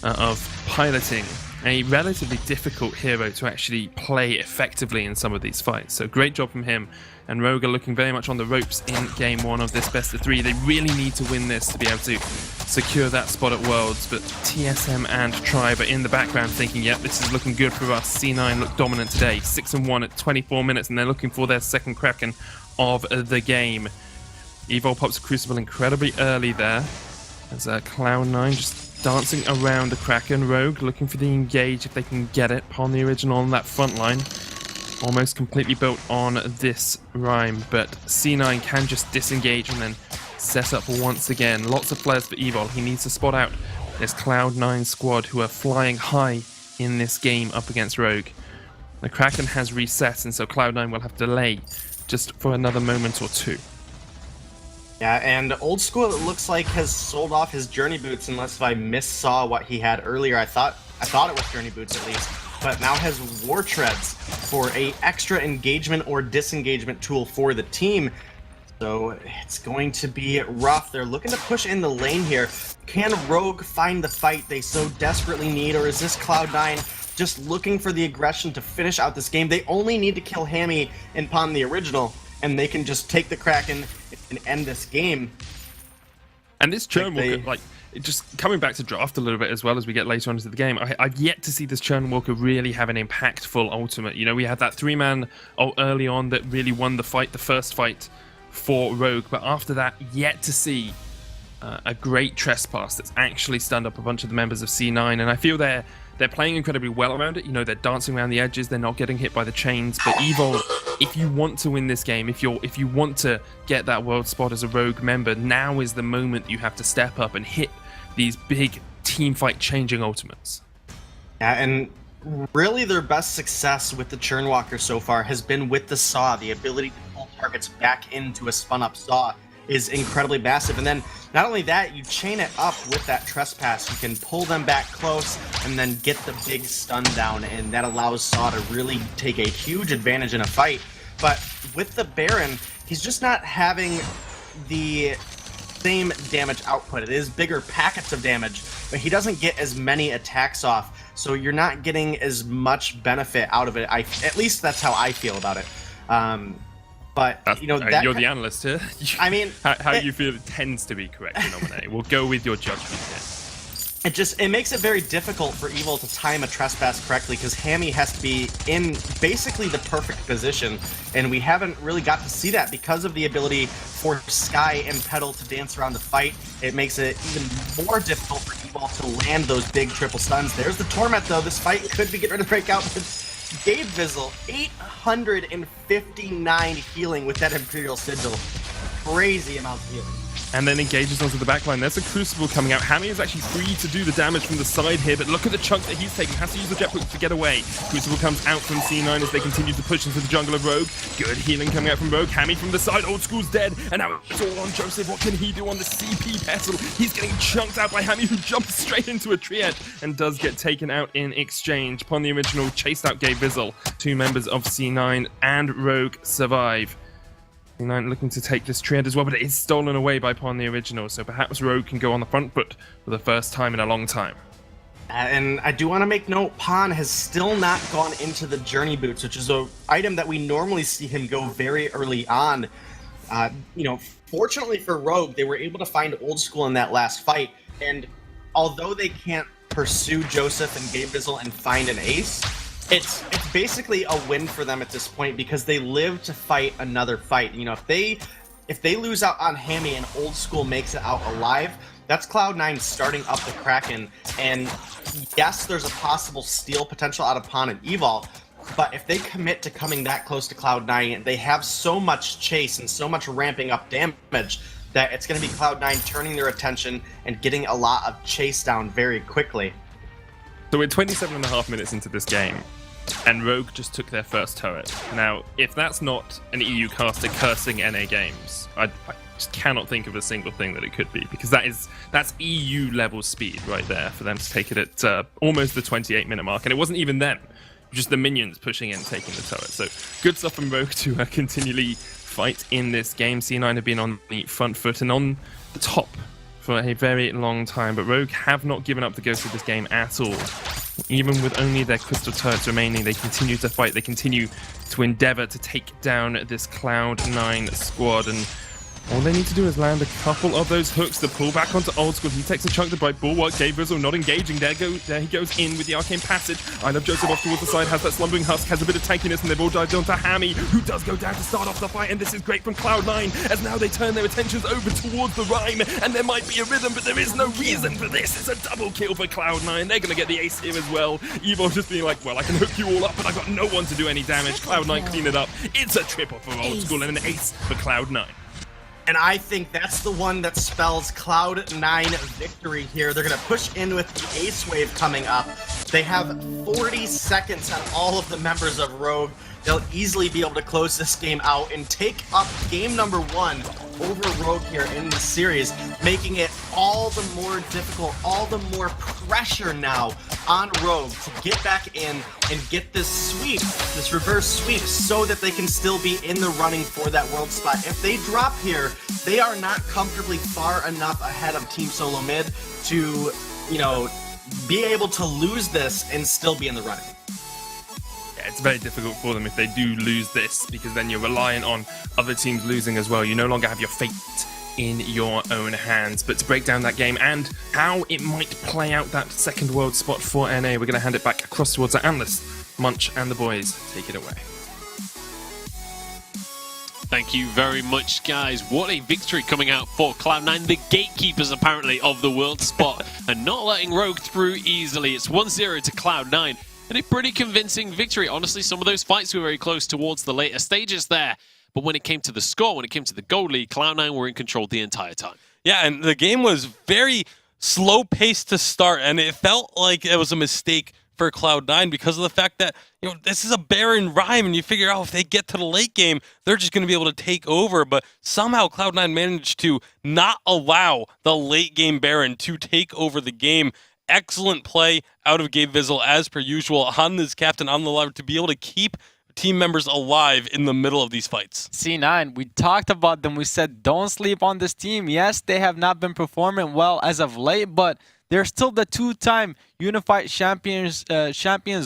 of piloting a relatively difficult hero to actually play effectively in some of these fights. So great job from him. And Rogue are looking very much on the ropes in Game 1 of this best of 3. They really need to win this to be able to secure that spot at Worlds. But TSM and Tribe are in the background thinking, yep, this is looking good for us. C9 look dominant today, 6-1 at 24 minutes, and they're looking for their second Kraken of the game. Evo pops a Crucible incredibly early there, as Cloud9 just dancing around the Kraken. Rogue looking for the engage if they can get it upon the original on that front line. Almost completely built on this rhyme, but C9 can just disengage and then set up once again. Lots of flares for Evil. He needs to spot out this Cloud9 squad who are flying high in this game up against Rogue. The Kraken has reset, and so Cloud9 will have to delay just for another moment or two. Yeah, and Old School, it looks like, has sold off his Journey Boots, unless if I missaw what he had earlier. I thought it was Journey Boots at least, but now has War Treads for a extra engagement or disengagement tool for the team. So it's going to be rough. They're looking to push in the lane here. Can Rogue find the fight they so desperately need, or is this Cloud9 just looking for the aggression to finish out this game? They only need to kill Hammy and Pawn the Original, and they can just take the Kraken and end this game. And this Churn Walker, just coming back to draft a little bit as well as we get later on into the game, I've yet to see this Churn Walker really have an impactful ultimate. You know, we had that 3-man early on that really won the fight, the first fight for Rogue, but after that, yet to see a great trespass that's actually stunned up a bunch of the members of C9, and I feel they're playing incredibly well around it. You know, they're dancing around the edges, they're not getting hit by the chains. But Evil, if you want to win this game, if you want to get that world spot as a Rogue member, now is the moment you have to step up and hit these big team fight changing ultimates. Yeah, and really their best success with the Churnwalker so far has been with the Saw. The ability to pull targets back into a spun up Saw is incredibly massive. And then not only that, you chain it up with that trespass. You can pull them back close and then get the big stun down, and that allows Saw to really take a huge advantage in a fight. But with the Baron, he's just not having the same damage output. It is bigger packets of damage, but he doesn't get as many attacks off, so you're not getting as much benefit out of it. At least that's how I feel about it. But you know, you're the analyst here. I mean, how you feel it tends to be correct to nominate. We'll go with your judgment here. It makes it very difficult for Evil to time a trespass correctly, because Hammy has to be in basically the perfect position, and we haven't really got to see that because of the ability for Sky and Petal to dance around the fight. It makes it even more difficult for Evil to land those big triple stuns. There's the Torment, though. This fight could be getting ready to break out. Gabe Vizzle, 859 healing with that Imperial Sigil. Crazy amount of healing. And then engages onto the backline. There's a Crucible coming out. Hammy is actually free to do the damage from the side here, but look at the chunk that he's taking. Has to use the jet hook to get away. Crucible comes out from C9 as they continue to push into the jungle of Rogue. Good healing coming out from Rogue. Hammy from the side. Old School's dead. And now it's all on Joseph. What can he do on the CP Petal? He's getting chunked out by Hammy, who jumps straight into a triad and does get taken out in exchange. Upon the Original chased out Gabe Vizzle. Two members of C9 and Rogue survive. C9 looking to take this triad as well, but it is stolen away by Pawn the Original, so perhaps Rogue can go on the front foot for the first time in a long time. And I do want to make note, Pawn has still not gone into the Journey Boots, which is an item that we normally see him go very early on. You know, fortunately for Rogue, they were able to find Old School in that last fight, and although they can't pursue Joseph and Gabe Vizzle and find an ace, it's basically a win for them at this point, because they live to fight another fight. You know, if they lose out on Hammy and Old School makes it out alive, that's Cloud9 starting up the Kraken. And yes, there's a possible steal potential out of Pawn and Evil, but if they commit to coming that close to Cloud9, they have so much chase and so much ramping up damage that it's going to be Cloud9 turning their attention and getting a lot of chase down very quickly. So we're 27.5 minutes into this game, and Rogue just took their first turret. Now, if that's not an EU caster cursing NA games, I just cannot think of a single thing that it could be, because that's EU level speed right there for them to take it at almost the 28-minute mark, and it wasn't even them, just the minions pushing in, taking the turret. So good stuff from Rogue to continually fight in this game. C9 have been on the front foot and on the top for a very long time, but Rogue have not given up the ghost of this game at all. Even with only their crystal turrets remaining, they continue to fight, they continue to endeavor to take down this Cloud9 squad, and all they need to do is land a couple of those hooks to pull back onto Old School. He takes a chunk to Bright Bulwark. Gabe Vizzle not engaging. There he goes in with the Arcane Passage. I love Joseph off towards the side, has that Slumbering Husk, has a bit of tankiness, and they've all dived onto Hammy, who does go down to start off the fight, and this is great from Cloud9, as now they turn their attentions over towards the Rhyme, and there might be a rhythm, but there is no reason for this. It's a double kill for Cloud9. They're going to get the ace here as well. Evo just being like, well, I can hook you all up, but I've got no one to do any damage. Cloud9 clean it up. It's a triple for Old School and an ace for Cloud9. And I think that's the one that spells Cloud9 victory here. They're going to push in with the Ace Wave coming up. They have 40 seconds on all of the members of Rogue they'll easily be able to close this game out and take up game number 1 over Rogue here in the series, making it all the more difficult, all the more pressure now on Rogue to get back in and get this sweep, this reverse sweep, so that they can still be in the running for that world spot. If they drop here, they are not comfortably far enough ahead of Team Solo Mid to, you know, be able to lose this and still be in the running. Yeah, it's very difficult for them if they do lose this, because then you're reliant on other teams losing as well. You no longer have your fate in your own hands. But to break down that game and how it might play out that second world spot for NA, we're going to hand it back across towards our analyst, Munch, and the boys. Take it away. Thank you very much, guys. What a victory coming out for Cloud9, the gatekeepers apparently of the world spot, and not letting Rogue through easily. It's 1-0 to Cloud9, and a pretty convincing victory. Honestly, some of those fights were very close towards the later stages there, but when it came to the score, when it came to the gold lead, Cloud9 were in control the entire time. Yeah, and the game was very slow-paced to start, and it felt like it was a mistake for Cloud9 because of the fact that, you know, this is a Baron Rhyme, and you figure out if they get to the late game, they're just going to be able to take over. But somehow Cloud9 managed to not allow the late game Baron to take over the game. Excellent play out of Gabe Vizzle, as per usual, on this captain on the lever to be able to keep team members alive in the middle of these fights. C9, we talked about them. We said don't sleep on this team. Yes, they have not been performing well as of late, but they're still the two-time Unified Champions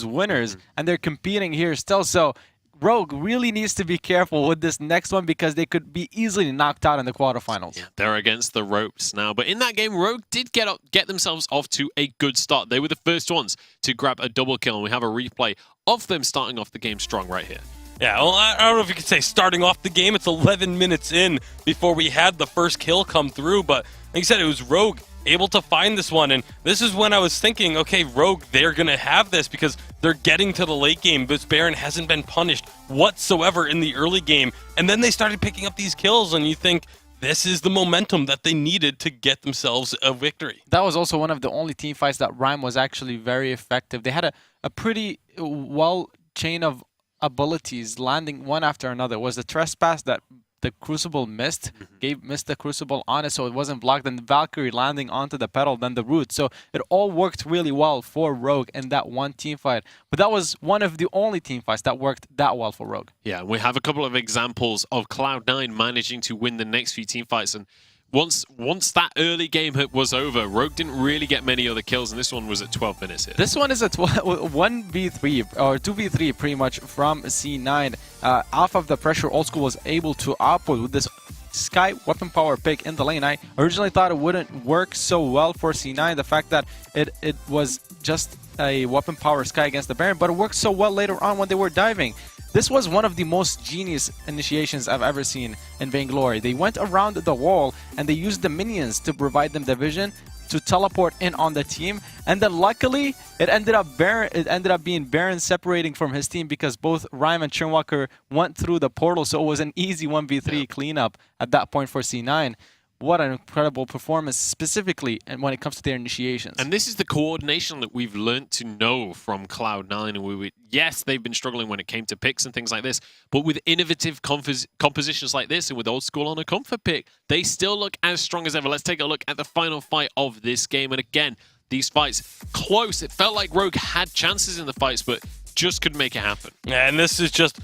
winners, and they're competing here still. So Rogue really needs to be careful with this next one because they could be easily knocked out in the quarterfinals. Yeah, they're against the ropes now. But in that game, Rogue did get themselves off to a good start. They were the first ones to grab a double kill, and we have a replay of them starting off the game strong right here. Yeah, well, I don't know if you could say starting off the game. It's 11 minutes in before we had the first kill come through. But like you said, it was Rogue able to find this one. And this is when I was thinking, okay, Rogue, they're going to have this because they're getting to the late game. This Baron hasn't been punished whatsoever in the early game. And then they started picking up these kills, and you think this is the momentum that they needed to get themselves a victory. That was also one of the only team fights that Rhyme was actually very effective. They had a pretty well chain of abilities landing one after another. It was the trespass that the Crucible missed. Gabe missed the Crucible on it, so it wasn't blocked. Then the Valkyrie landing onto the pedal, then the root. So it all worked really well for Rogue in that one team fight. But that was one of the only team fights that worked that well for Rogue. Yeah, we have a couple of examples of Cloud9 managing to win the next few team fights, and once that early game was over, Rogue didn't really get many other kills, and this one was at 12 minutes here. This one is a 1v3 or 2v3 pretty much from C9. Off of the pressure, Old School was able to output with this Sky weapon power pick in the lane. I originally thought it wouldn't work so well for C9, the fact that it was just a weapon power Sky against the Baron, but it worked so well later on when they were diving. This was one of the most genius initiations I've ever seen in Vainglory. They went around the wall and they used the minions to provide them the vision to teleport in on the team, and then luckily it ended up being Baron separating from his team because both Rhyme and Churnwalker went through the portal, so it was an easy 1v3 cleanup at that point for C9. What an incredible performance, specifically and when it comes to their initiations. And this is the coordination that we've learned to know from Cloud9. And yes, they've been struggling when it came to picks and things like this, but with innovative compositions like this and with Old School on a comfort pick, they still look as strong as ever. Let's take a look at the final fight of this game. And again, these fights close. It felt like Rogue had chances in the fights, but just couldn't make it happen. And this is just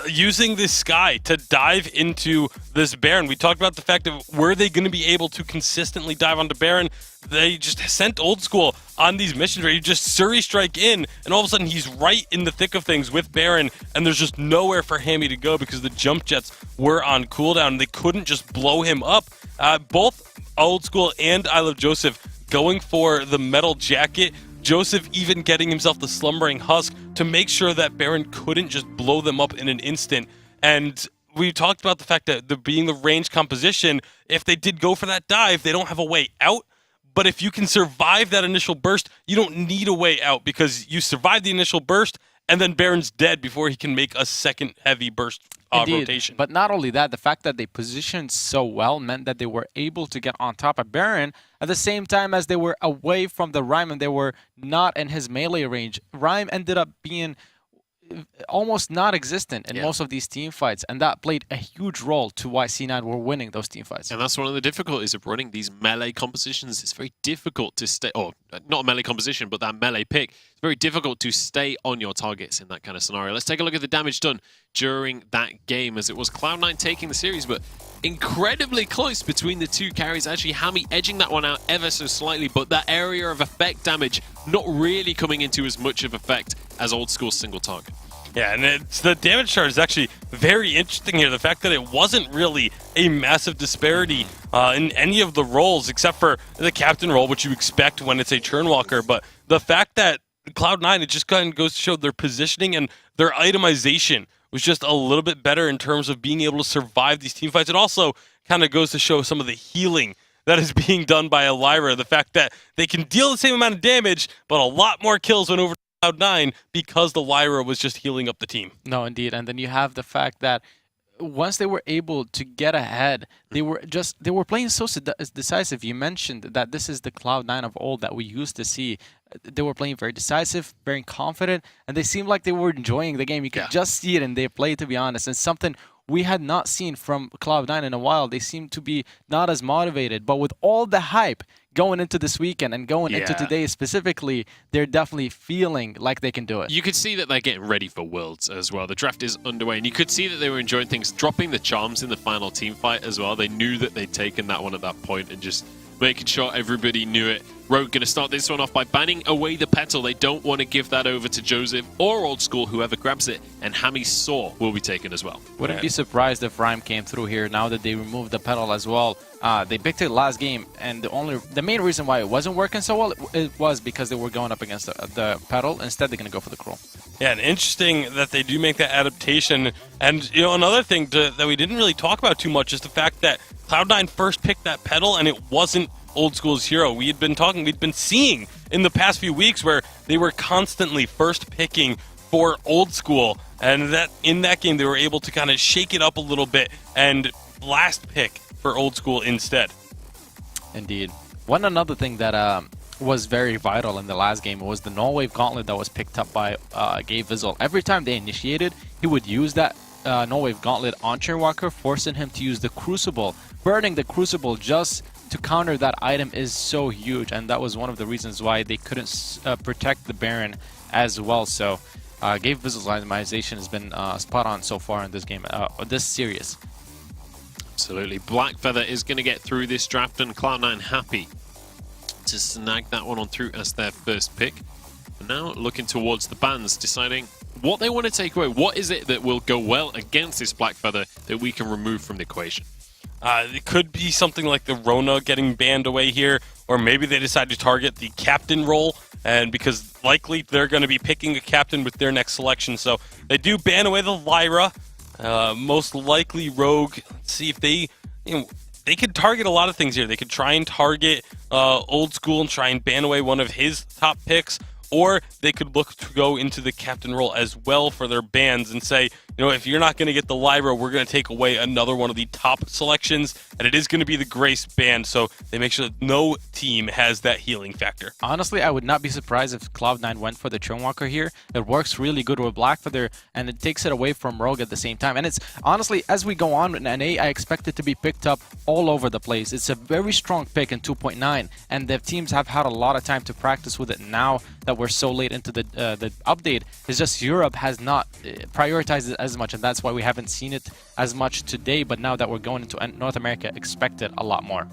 using this Sky to dive into this Baron. We talked about the fact of were they going to be able to consistently dive onto Baron. They just sent Old School on these missions where you just Suri strike in, and all of a sudden he's right in the thick of things with Baron, and there's just nowhere for Hammy to go because the jump jets were on cooldown. They couldn't just blow him up. Both Old School and I Love Joseph going for the metal jacket. Joseph even getting himself the Slumbering Husk to make sure that Baron couldn't just blow them up in an instant. And we talked about the fact that being the range composition, if they did go for that dive, they don't have a way out. But if you can survive that initial burst, you don't need a way out because you survive the initial burst and then Baron's dead before he can make a second heavy burst rotation. But not only that, the fact that they positioned so well meant that they were able to get on top of Baron at the same time as they were away from the Rhyme and they were not in his melee range. Rhyme ended up being almost non-existent in most of these team fights, and that played a huge role to why C9 were winning those team fights. And that's one of the difficulties of running these melee compositions. It's very difficult to stay, or not a melee composition, but that melee pick. It's very difficult to stay on your targets in that kind of scenario. Let's take a look at the damage done during that game, as it was Cloud9 taking the series, but incredibly close between the two carries. Actually, Hammy edging that one out ever so slightly, but that area of effect damage not really coming into as much of effect as Old School single target. Yeah, and the damage chart is actually very interesting here. The fact that it wasn't really a massive disparity in any of the roles, except for the captain role, which you expect when it's a Churnwalker. But the fact that Cloud9, it just kind of goes to show their positioning and their itemization was just a little bit better in terms of being able to survive these team fights. It also kind of goes to show some of the healing that is being done by Lyra. The fact that they can deal the same amount of damage, but a lot more kills when over Cloud9 because the Lyra was just healing up the team. No, indeed. And then you have the fact that once they were able to get ahead, they were playing so decisive. You mentioned that this is the Cloud9 of old that we used to see. They were playing very decisive, very confident, and they seemed like they were enjoying the game. You could just see it in their play, to be honest. And something we had not seen from Cloud9 in a while. They seemed to be not as motivated, but with all the hype going into this weekend and going into today specifically, they're definitely feeling like they can do it. You could see that they're getting ready for Worlds as well. The draft is underway, and you could see that they were enjoying things, dropping the charms in the final team fight as well. They knew that they'd taken that one at that point and just making sure everybody knew it. Rogue going to start this one off by banning away the petal. They don't want to give that over to Joseph or Old School, whoever grabs it, and Hammy's Saw will be taken as well. Wouldn't be surprised if Rhyme came through here now that they removed the petal as well. They picked it last game, and the main reason why it wasn't working so well it was because they were going up against the petal. Instead, they're going to go for the Crow. Yeah, and interesting that they do make that adaptation. And another thing that we didn't really talk about too much is the fact that Cloud9 first picked that petal, and it wasn't Old School's hero. We'd been seeing in the past few weeks where they were constantly first picking for Old School, and that in that game they were able to kind of shake it up a little bit and last pick for Old School instead. Indeed. Another thing that was very vital in the last game was the Null-Wave Gauntlet that was picked up by Gabe Vizzle. Every time they initiated, he would use that Null-Wave Gauntlet on Churnwalker, forcing him to use the Crucible. Burning the Crucible just to counter that item is so huge, and that was one of the reasons why they couldn't protect the Baron as well. So Gabe Vizzle's itemization has been spot on so far in this game, this series. Absolutely. Blackfeather is going to get through this draft, and Cloud9 happy to snag that one on through as their first pick. But now looking towards the bans, deciding what they want to take away. What is it that will go well against this Blackfeather that we can remove from the equation? It could be something like the Rona getting banned away here, or maybe they decide to target the captain role, and because likely they're going to be picking a captain with their next selection. So they do ban away the Lyra, most likely Rogue. Let's see if they could target a lot of things here. They could try and target Old School and try and ban away one of his top picks, or they could look to go into the captain role as well for their bans and say, if you're not going to get the Lyra, we're going to take away another one of the top selections, and it is going to be the Grace ban, so they make sure that no team has that healing factor. Honestly, I would not be surprised if Cloud9 went for the Churnwalker here. It works really good with Blackfeather, and it takes it away from Rogue at the same time. And it's honestly, as we go on in NA, I expect it to be picked up all over the place. It's a very strong pick in 2.9, and the teams have had a lot of time to practice with it now that we're so late into the update. It's just Europe has not prioritized it as much, and that's why we haven't seen it as much today. But now that we're going into North America, expect it a lot more.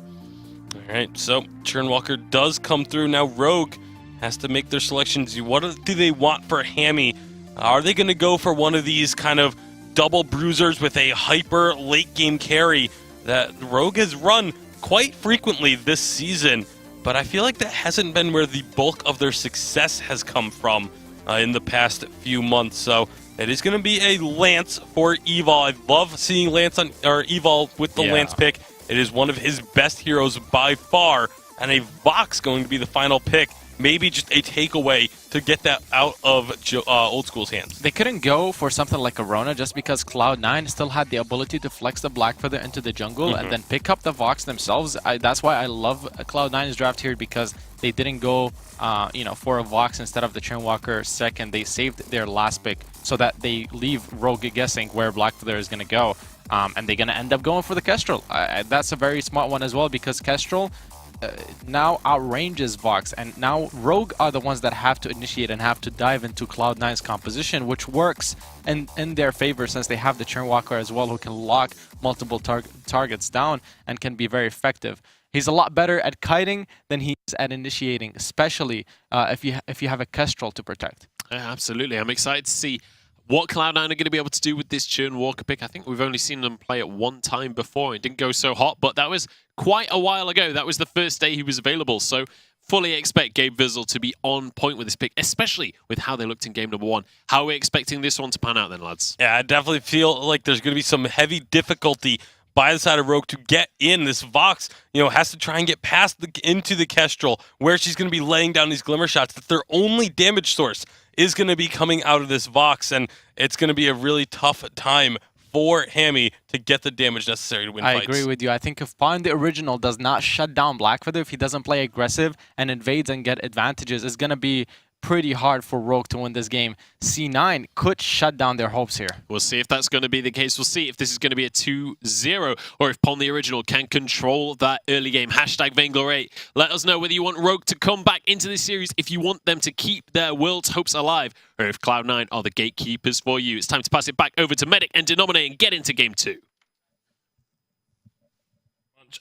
All right, so Churnwalker does come through. Now Rogue has to make their selections. What do they want for Hammy? Are they going to go for one of these kind of double bruisers with a hyper late game carry that Rogue has run quite frequently this season? But I feel like that hasn't been where the bulk of their success has come from in the past few months. So it is going to be a Lance for Evol. I love seeing Lance Evol with the Lance pick. It is one of his best heroes by far. And a Vox going to be the final pick maybe just a takeaway to get that out of Old School's hands. They couldn't go for something like a Rona just because Cloud9 still had the ability to flex the Black Feather into the jungle and then pick up the Vox themselves. That's why I love Cloud9's draft here, because they didn't go for a Vox instead of the Churnwalker second. They saved their last pick so that they leave Rogue guessing where Black Feather is going to go. And they're going to end up going for the Kestrel. That's a very smart one as well, because Kestrel now outranges Vox, and now Rogue are the ones that have to initiate and have to dive into Cloud9's composition, which works in their favor since they have the Churnwalker as well, who can lock multiple targets down and can be very effective. He's a lot better at kiting than he is at initiating, especially if you have a Kestrel to protect. Yeah, absolutely. I'm excited to see what Cloud9 are going to be able to do with this Churnwalker pick. I think we've only seen them play it one time before. It didn't go so hot, but that was quite a while ago. That was the first day he was available. So fully expect Gabe Vizzle to be on point with this pick, especially with how they looked in game number 1. How are we expecting this one to pan out then, lads? Yeah, I definitely feel like there's going to be some heavy difficulty by the side of Rogue to get in. This Vox, has to try and get past into the Kestrel, where she's going to be laying down these glimmer shots. That their only damage source is going to be coming out of this Vox, and it's going to be a really tough time for Hammy to get the damage necessary to win fights. I agree with you. I think if Pawn the original does not shut down Black Feather, if he doesn't play aggressive and invades and get advantages, it's going to be pretty hard for Rogue to win this game. C9 could shut down their hopes here. We'll see if that's going to be the case. We'll see if this is going to be a 2-0 or if Pawn the Original can control that early game. Hashtag Vainglory8. Let us know whether you want Rogue to come back into this series, if you want them to keep their world's hopes alive, or if Cloud9 are the gatekeepers for you. It's time to pass it back over to Medic and Denominate and get into game 2.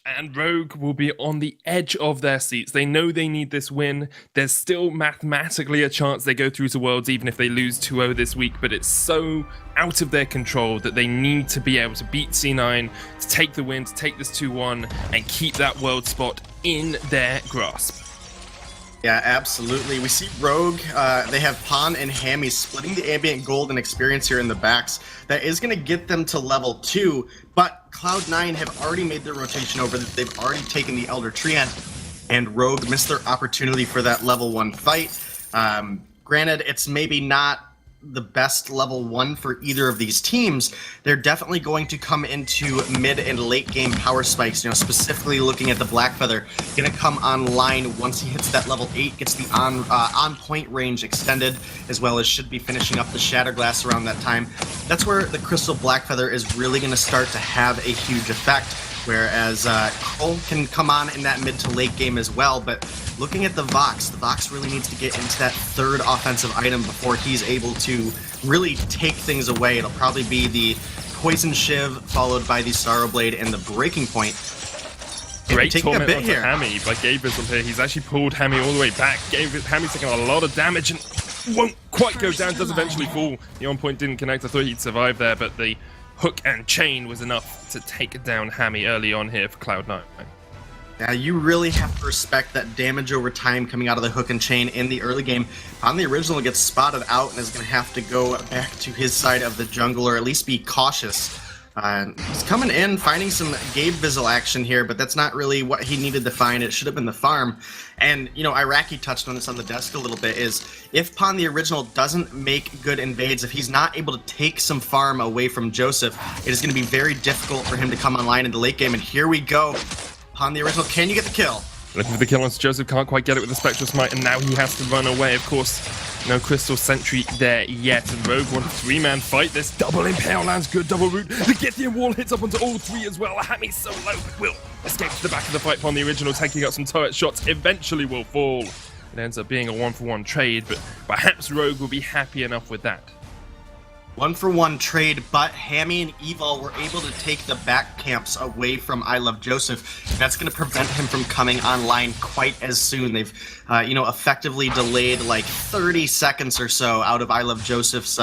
And Rogue will be on the edge of their seats. They know they need this win. There's still mathematically a chance they go through to Worlds even if they lose 2-0 this week, but it's so out of their control that they need to be able to beat C9, to take the win, to take this 2-1, and keep that World spot in their grasp. Yeah, absolutely. We see Rogue, they have Pawn and Hammy splitting the ambient gold and experience here in the backs. That is going to get them to level 2, but Cloud9 have already made their rotation over. They've already taken the Elder Treant, and Rogue missed their opportunity for that level 1 fight. Granted, it's maybe not the best level 1 for either of these teams. They're definitely going to come into mid and late game power spikes, specifically looking at the Black Feather. Gonna come online once he hits that level 8, gets the on point range extended, as well as should be finishing up the Shatterglass around that time. That's where the Crystal Black Feather is really gonna start to have a huge effect. Whereas Cole can come on in that mid to late game as well, but looking at the Vox really needs to get into that third offensive item before he's able to really take things away. It'll probably be the Poison Shiv, followed by the Sorrow Blade and the Breaking Point. Great torment onto Hammy by Gabe Vizzle here. He's actually pulled Hammy all the way back. Hammy's taking a lot of damage and won't quite go down, does eventually fall. The on point didn't connect. I thought he'd survive there, but the hook and chain was enough to take down Hammy early on here for Cloud9. Yeah, you really have to respect that damage over time coming out of the hook and chain in the early game. Pawn the Original gets spotted out and is going to have to go back to his side of the jungle, or at least be cautious. He's coming in, finding some Gabe Vizzle action here, but that's not really what he needed to find. It should have been the farm. And, Iraqi touched on this on the desk a little bit, is if Pawn the Original doesn't make good invades, if he's not able to take some farm away from Joseph, it is going to be very difficult for him to come online in the late game. And here we go. Pawn the Original, can you get the kill? Looking for the kill on Joseph, can't quite get it with the Spectral Smite, and now he has to run away. Of course, no Crystal Sentry there yet, and Rogue won a 3-man fight. This double Impale lands, good double root. The Githian wall hits up onto all 3 as well. Hammy's so low, but will escape to the back of the fight. Pawn the Original taking out some turret shots, eventually will fall. It ends up being a 1-for-1 trade, but perhaps Rogue will be happy enough with that. 1-for-1 trade, but Hammy and Evil were able to take the back camps away from I Love Joseph. That's going to prevent him from coming online quite as soon. They've, effectively delayed like 30 seconds or so out of I Love Joseph's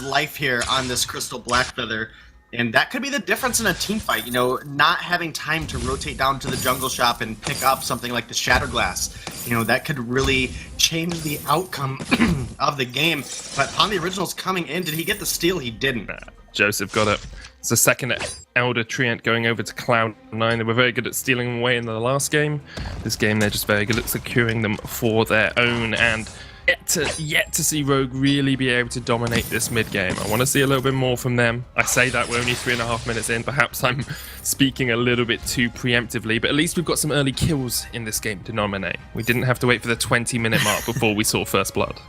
life here on this Crystal Black Feather. And that could be the difference in a team fight, not having time to rotate down to the jungle shop and pick up something like the Shatterglass. That could really change the outcome of the game. But Pawn the Original's coming in. Did he get the steal? He didn't. Joseph got it. It's the second Elder Treant going over to Cloud9. They were very good at stealing them away in the last game. This game, they're just very good at securing them for their own, and yet to see Rogue really be able to dominate this mid game. I want to see a little bit more from them. I say that we're only 3.5 minutes in. Perhaps I'm speaking a little bit too preemptively, but at least we've got some early kills in this game to nominate. We didn't have to wait for the 20-minute mark before we saw first blood.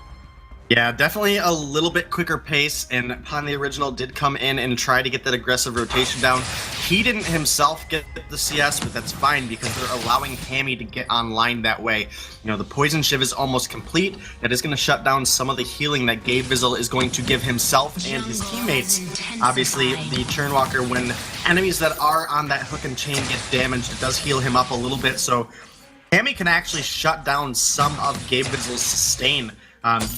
Yeah, definitely a little bit quicker pace, and Pon the Original did come in and try to get that aggressive rotation down. He didn't himself get the CS, but that's fine because they're allowing Hammy to get online that way. You know, the Poison Shiv is almost complete. That is going to shut down some of the healing that Gabe Vizzle is going to give himself and his teammates. Obviously, the Churnwalker, when enemies that are on that hook and chain get damaged, it does heal him up a little bit, so Hammy can actually shut down some of Gabe Vizzle's sustain.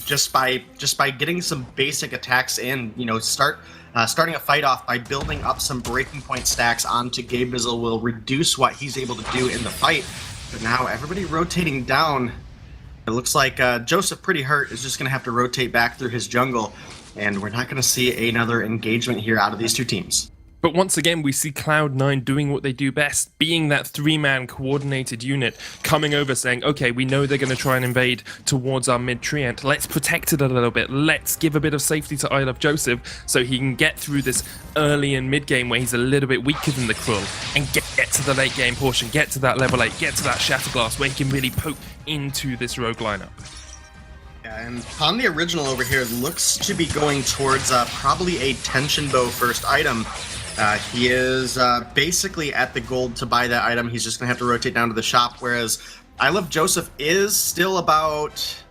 Just by getting some basic attacks in, you know, starting a fight off by building up some breaking point stacks onto Gabe Vizzle will reduce what he's able to do in the fight. But now everybody rotating down. It looks like Joseph, pretty hurt, is just going to have to rotate back through his jungle, and we're not going to see another engagement here out of these two teams. But once again, we see Cloud9 doing what they do best, being that three-man coordinated unit, coming over saying, okay, we know they're going to try and invade towards our mid-treant. Let's protect it a little bit. Let's give a bit of safety to I Love Joseph so he can get through this early and mid-game where he's a little bit weaker than the Krull and get to the late-game portion, get to that level 8, get to that Shatterglass where he can really poke into this Rogue lineup. Yeah, and Pon the Original over here looks to be going towards probably a Tension Bow first item. He is basically at the gold to buy that item. He's just going to have to rotate down to the shop, whereas I Love Joseph is still about,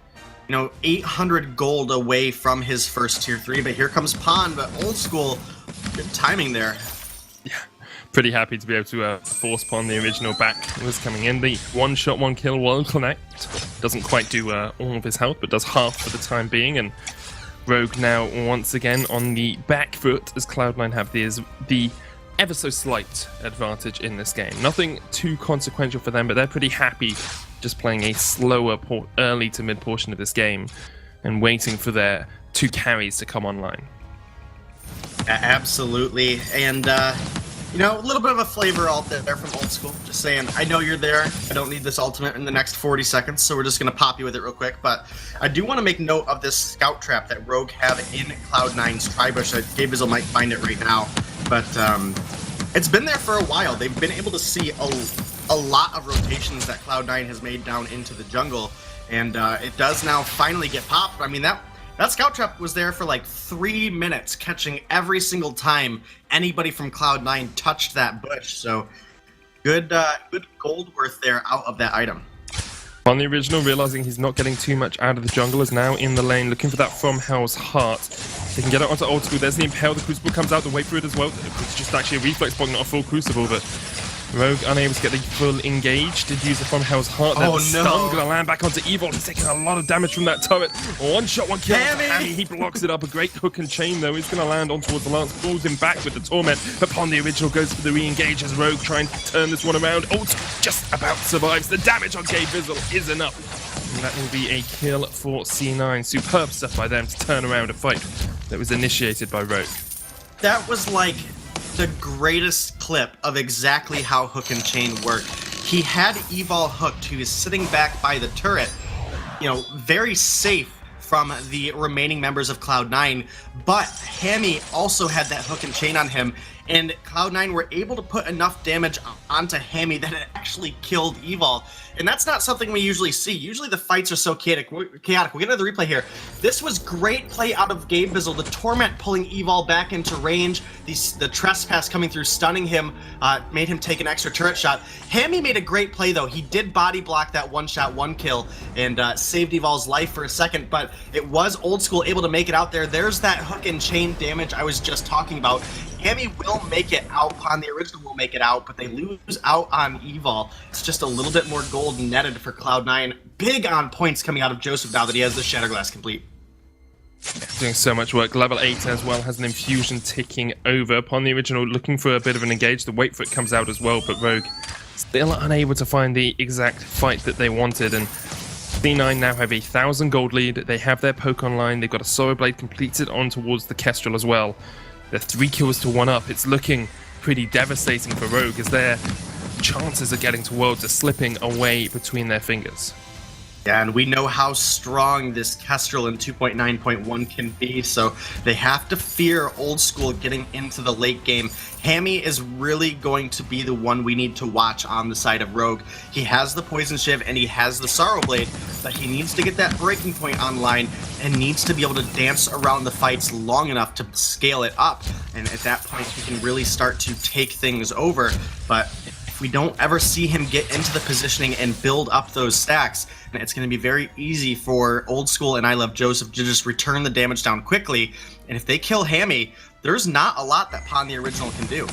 800 gold away from his first tier 3, but here comes Pon, but Old School, good timing there. Yeah, pretty happy to be able to force Pon the Original back. It was coming in. The one-shot, one-kill will connect. Doesn't quite do all of his health, but does half for the time being, and Rogue now once again on the back foot as Cloud9 have the ever so slight advantage in this game. Nothing too consequential for them, but they're pretty happy just playing a slower early to mid portion of this game and waiting for their 2 carries to come online. Absolutely, and a little bit of a flavor alt there from Old School. Just saying, I know you're there. I don't need this ultimate in the next 40 seconds, so we're just going to pop you with it real quick. But I do want to make note of this scout trap that Rogue have in Cloud9's Tribush. Gabe Vizzle might find it right now, but it's been there for a while. They've been able to see a lot of rotations that Cloud9 has made down into the jungle, and it does now finally get popped. I mean, that scout trap was there for like 3 minutes, catching every single time anybody from Cloud9 touched that bush. So good gold worth there out of that item. On the Original, realizing he's not getting too much out of the jungle, is now in the lane, looking for that From Hell's Heart. They can get it onto Old School. There's the Impale. The Crucible comes out. The wait for it as well. It's just actually a reflex block, not a full Crucible, but Rogue unable to get the full engage. Did use it from Hell's Heart. Oh, stun gonna land back onto Evil. He's taking a lot of damage from that turret. One shot, one kill. Hammy, he blocks it up. A great hook and chain though. He's gonna land on towards the Lance, pulls him back with the Torment. But Pon the Original goes for the re-engage as Rogue trying to turn this one around. Oh, just about survives. The damage on Gabe Vizzle is enough. And that will be a kill for C9. Superb stuff by them to turn around a fight that was initiated by Rogue. That was like the greatest clip of exactly how hook and chain work. He had Evol hooked. He was sitting back by the turret, very safe from the remaining members of Cloud9, but Hammy also had that hook and chain on him, and Cloud9 were able to put enough damage onto Hammy that it actually killed Evol. And that's not something we usually see. Usually the fights are so chaotic. We'll get into the replay here. This was great play out of Gabe Vizzle. The Torment pulling Evol back into range. The Trespass coming through, stunning him, made him take an extra turret shot. Hammy made a great play, though. He did body block that one shot, one kill, and saved Evol's life for a second, but it was Old School able to make it out there. There's that hook and chain damage I was just talking about. Hammy will make it out. Pon the Original will make it out, but they lose out on Evol. It's just a little bit more gold netted for Cloud9. Big on points coming out of Joseph now that he has the Shatterglass complete. Doing so much work. Level 8 as well has an infusion ticking over. Pon the Original looking for a bit of an engage. The wait for it comes out as well, but Rogue still unable to find the exact fight that they wanted. And C9 now have a 1,000 gold lead. They have their poke online. They've got a Sorrow Blade completed on towards the Kestrel as well. They're 3 kills to 1 up. It's looking pretty devastating for Rogue, as their chances of getting to Worlds are slipping away between their fingers. Yeah, and we know how strong this Kestrel in 2.9.1 can be, so they have to fear Old School getting into the late game. Hammy is really going to be the one we need to watch on the side of Rogue. He has the Poison Shiv and he has the Sorrow Blade, but he needs to get that breaking point online and needs to be able to dance around the fights long enough to scale it up. And at that point, he can really start to take things over. But if we don't ever see him get into the positioning and build up those stacks, it's going to be very easy for Old School and I Love Joseph to just return the damage down quickly. And if they kill Hammy, there's not a lot that Pawn the Original can do.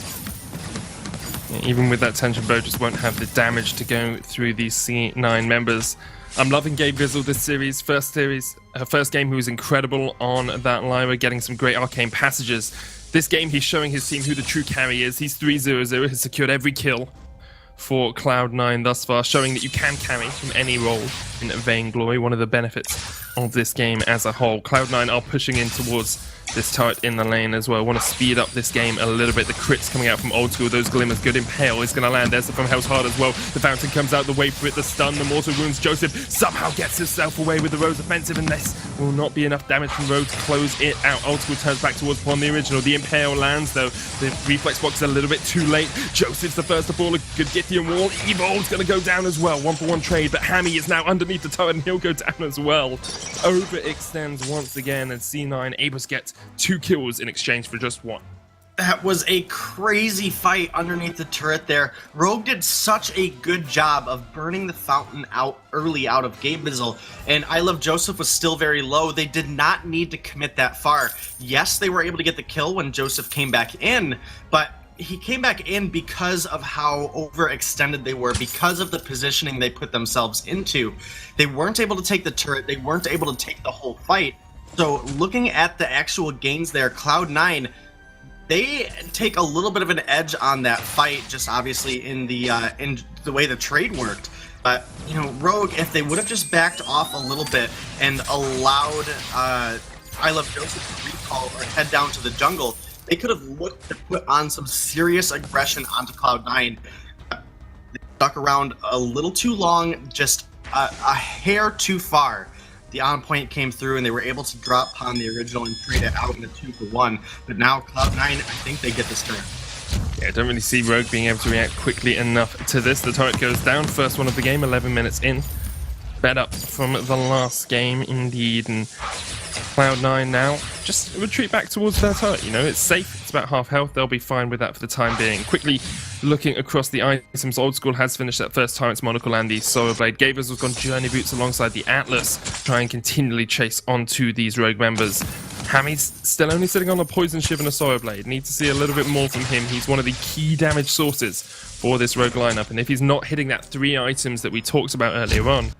Yeah, even with that tension, Bo just won't have the damage to go through these C9 members. I'm loving Gabe Vizzle this series. First game, he was incredible on that Lyra, getting some great arcane passages. This game, he's showing his team who the true carry is. He's 3-0-0, has secured every kill for Cloud9 thus far, showing that you can carry from any role in Vainglory, one of the benefits of this game as a whole. Cloud9 are pushing in towards this turret in the lane as well. Want to speed up this game a little bit. The crits coming out from Old School, those glimmers. Good Impale is going to land. There's the from Hell's Heart as well. The Fountain comes out, the wait for it, the stun, the mortal wounds. Joseph somehow gets himself away with the Rose offensive, and this will not be enough damage from Rose to close it out. Old School turns back towards Pawn the Original. The Impale lands though. The reflex box is a little bit too late. Joseph's the first to fall. A good Githian wall. Evol's going to go down as well. 1-for-1 trade, but Hammy is now underneath the turret and he'll go down as well. Overextends once again, and C9 able to get 2 kills in exchange for just 1. That was a crazy fight underneath the turret there. Rogue did such a good job of burning the Fountain out early out of Gabe Vizzle, and I Love Joseph was still very low. They did not need to commit that far. Yes, they were able to get the kill when Joseph came back in, but he came back in because of how overextended they were, because of the positioning they put themselves into. They weren't able to take the turret, they weren't able to take the whole fight. So looking at the actual gains there, Cloud9, they take a little bit of an edge on that fight, just obviously in the way the trade worked. But, you know, Rogue, if they would have just backed off a little bit and allowed I Love Joseph to recall or head down to the jungle, they could have looked to put on some serious aggression onto Cloud9. They stuck around a little too long, just a hair too far. The on point came through and they were able to drop Pawn the Original and trade it out in a 2-for-1. But now Cloud9, I think they get this turn. Yeah, I don't really see Rogue being able to react quickly enough to this. The turret goes down, first one of the game, 11 minutes in. Bed up from the last game, indeed. And Cloud9 now just retreat back towards their turret. You know, it's safe, it's about half health, they'll be fine with that for the time being. Quickly looking across the items, Old School has finished that first Tyrant's Monocle and the Sorrow Blade. Gavers has gone Journey Boots alongside the Atlas, try and continually chase onto these Rogue members. Hammy's still only sitting on a Poison Shiv and a Sorrow Blade. Need to see a little bit more from him. He's one of the key damage sources for this Rogue lineup, and if he's not hitting that 3 items that we talked about earlier on,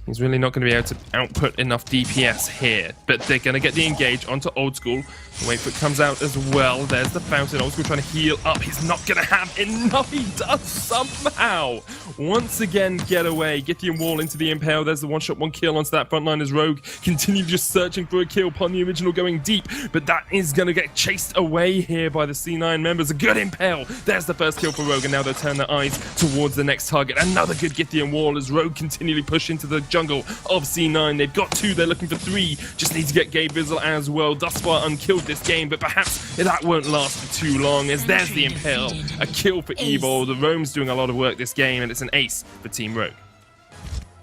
he's really not going to be able to output enough DPS here. But they're going to get the engage onto Old School. Wavefoot comes out as well. There's the Fountain. Old School trying to heal up. He's not going to have enough. He does somehow. Once again, get away. Githian Wall into the Impale. There's the one-shot, one kill onto that front line as Rogue continue just searching for a kill. Pawn the Original going deep. But that is going to get chased away here by the C9 members. A good Impale. There's the first kill for Rogue. And now they'll turn their eyes towards the next target. Another good Githian Wall as Rogue continually push into the jungle of C9. They've got 2. They're looking for 3. Just need to get Gabe Vizzle as well. Thus far unkilled this game, but perhaps that won't last for too long, as there's the Impale. A kill for Evo. The Rome's doing a lot of work this game, and it's an ace for Team Rogue.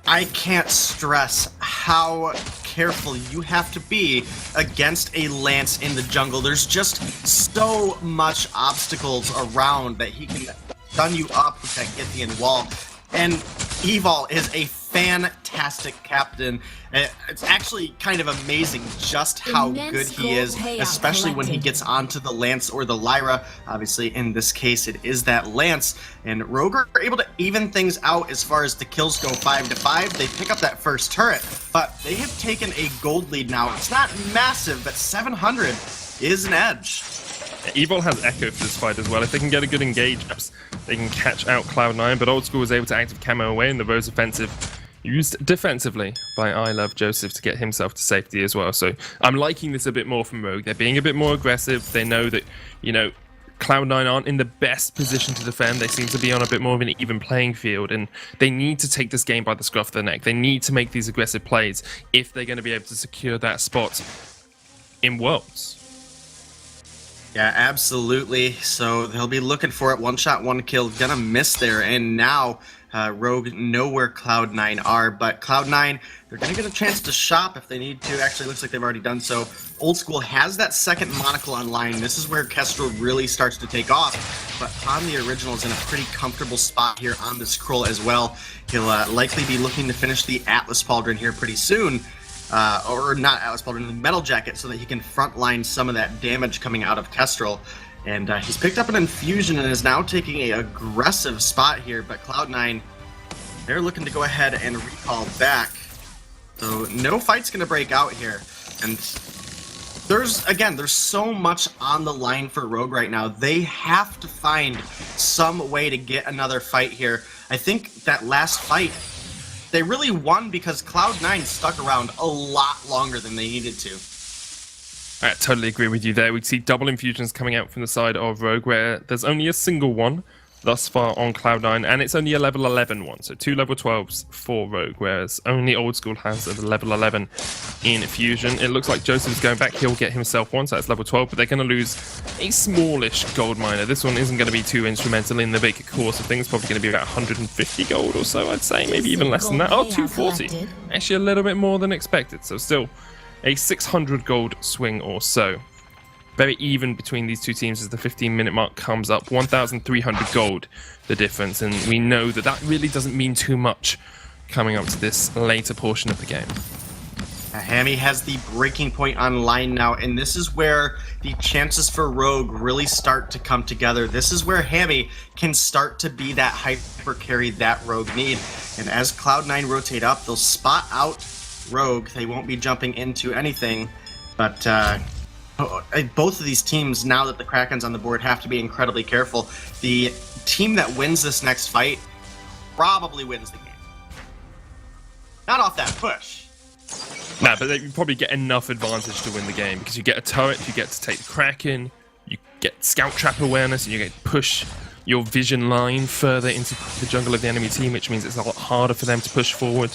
I can't stress how careful you have to be against a Lance in the jungle. There's just so much obstacles around that he can stun you up with that Githian wall. And Evol is a fantastic captain. It's actually kind of amazing just how good he is, especially when he gets onto the Lance or the Lyra. Obviously, in this case, it is that Lance. And Rogue are able to even things out as far as the kills go 5-5. They pick up that first turret, but they have taken a gold lead now. It's not massive, but 700 is an edge. Evil has Echo for this fight as well. If they can get a good engage, perhaps they can catch out Cloud9, but Old School was able to active camo away in the Rose offensive, used defensively by I Love Joseph to get himself to safety as well. So I'm liking this a bit more from Rogue. They're being a bit more aggressive. They know that, you know, Cloud9 aren't in the best position to defend. They seem to be on a bit more of an even playing field, and they need to take this game by the scruff of the neck. They need to make these aggressive plays if they're going to be able to secure that spot in Worlds. Yeah, absolutely. So they'll be looking for it. One shot, one kill. Gonna miss there. And now Rogue know where Cloud9 are. But Cloud9, they're gonna get a chance to shop if they need to. Actually, looks like they've already done so. Old School has that second monocle online. This is where Kestrel really starts to take off. But on the original is in a pretty comfortable spot here on this scroll as well. He'll likely be looking to finish the Atlas Pauldron here pretty soon. Or not Atlas Pauldron, the Metal Jacket, so that he can frontline some of that damage coming out of Kestrel. And he's picked up an Infusion and is now taking an aggressive spot here, but Cloud9, they're looking to go ahead and recall back. So no fight's going to break out here. And there's so much on the line for Rogue right now. They have to find some way to get another fight here. I think that last fight, they really won because Cloud9 stuck around a lot longer than they needed to. I totally agree with you there. We see double infusions coming out from the side of Rogue, where there's only a single one thus far on Cloud9, and it's only a level 11 one, so 2 level 12s for Rogue, whereas only Old School has a level 11 in Fusion. It looks like Joseph is going back. He'll get himself one, so that's level 12, but they're going to lose a smallish gold miner. This one isn't going to be too instrumental in the big course of things. Probably going to be about 150 gold or so, I'd say, maybe even less than that. Oh, 240. Actually, a little bit more than expected, so still a 600 gold swing or so. Very even between these two teams as the 15-minute mark comes up. 1,300 gold, the difference, and we know that that really doesn't mean too much coming up to this later portion of the game. Hammy has the breaking point online now, and this is where the chances for Rogue really start to come together. This is where Hammy can start to be that hyper carry that Rogue need. And as Cloud9 rotate up, they'll spot out Rogue. They won't be jumping into anything, but both of these teams, now that the Kraken's on the board, have to be incredibly careful. The team that wins this next fight probably wins the game. Not off that push. Nah, but you probably get enough advantage to win the game because you get a turret, you get to take the Kraken, you get scout trap awareness, and you get to push your vision line further into the jungle of the enemy team, which means it's a lot harder for them to push forward.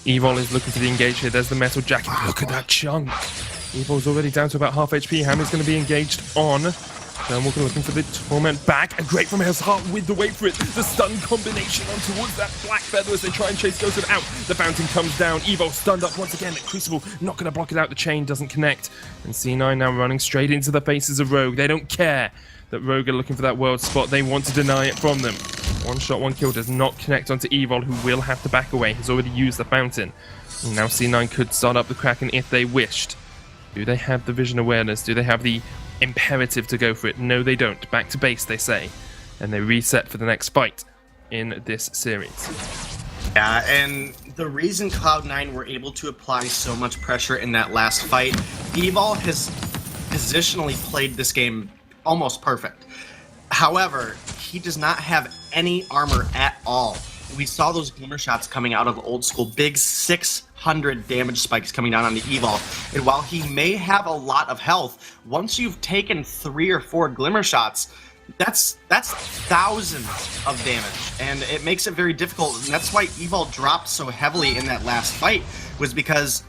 Evil is looking for the engage here. There's the metal jacket. Look at that chunk. Evil's already down to about half HP. Hammy's going to be engaged on. Walker looking for the torment back. And great from his heart with the wait for it. The stun combination on towards that black feather as they try and chase Joseph out. The fountain comes down. Evo stunned up once again. Crucible not going to block it out. The chain doesn't connect. And C9 now running straight into the faces of Rogue. They don't care that Rogue are looking for that world spot. They want to deny it from them. One shot, one kill does not connect onto Evil, who will have to back away. Has already used the fountain. And now C9 could start up the Kraken if they wished. Do they have the vision awareness? Do they have the imperative to go for it? No, they don't. Back to base, they say. And they reset for the next fight in this series. Yeah, and the reason Cloud9 were able to apply so much pressure in that last fight, Evil has positionally played this game almost perfect. However, he does not have any armor at all. We saw those glimmer shots coming out of Old School, big 600 damage spikes coming down on the Evil. And while he may have a lot of health, once you've taken 3 or 4 glimmer shots, that's thousands of damage, and it makes it very difficult. And that's why Evil dropped so heavily in that last fight, was because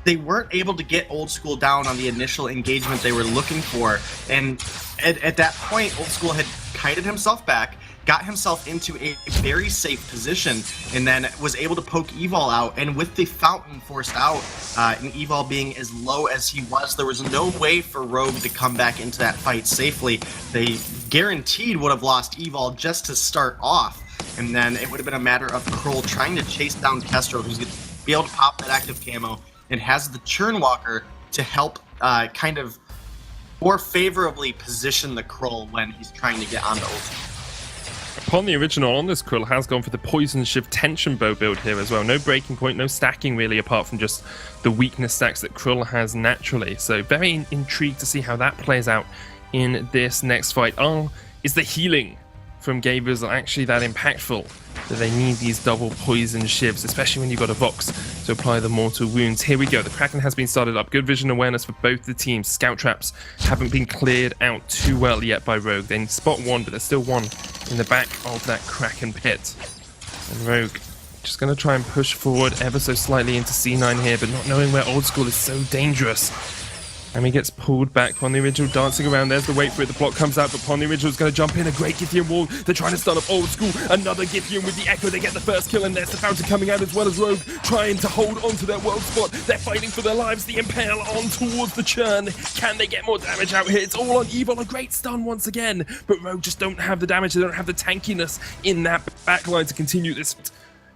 they weren't able to get Old School down on the initial engagement they were looking for. And at that point, Old School had kited himself back, got himself into a very safe position, and then was able to poke Evil out. And with the fountain forced out, and Evil being as low as he was, there was no way for Rogue to come back into that fight safely. They guaranteed would have lost Evil just to start off, and then it would have been a matter of Kroll trying to chase down Kestrel, who's going to be able to pop that active camo, and has the Churn Walker to help kind of more favorably position the Kroll when he's trying to get onto ult. Upon the original on this, Krill has gone for the Poison Shiv Tension Bow build here as well. No breaking point, no stacking really, apart from just the weakness stacks that Krill has naturally. So very intrigued to see how that plays out in this next fight. Is the healing from Gabriel actually that impactful that they need these double poison shivs, especially when you've got a Vox to apply the mortal wounds. Here we go. The Kraken has been started up. Good vision awareness for both the teams. Scout traps haven't been cleared out too well yet by Rogue. They spot one, but there's still one in the back of that Kraken pit. And Rogue just going to try and push forward ever so slightly into C9 here, but not knowing where Old School is so dangerous. And he gets pulled back. Pon the Original dancing around. There's the wait for it. The block comes out, but Pon the Original is going to jump in. A great Githyan wall. They're trying to start up Old School. Another Githyan with the Echo. They get the first kill, and there's the Fountain coming out as well as Rogue trying to hold on to their world spot. They're fighting for their lives. The Impale on towards the Churn. Can they get more damage out here? It's all on Evil. A great stun once again, but Rogue just don't have the damage. They don't have the tankiness in that backline to continue this.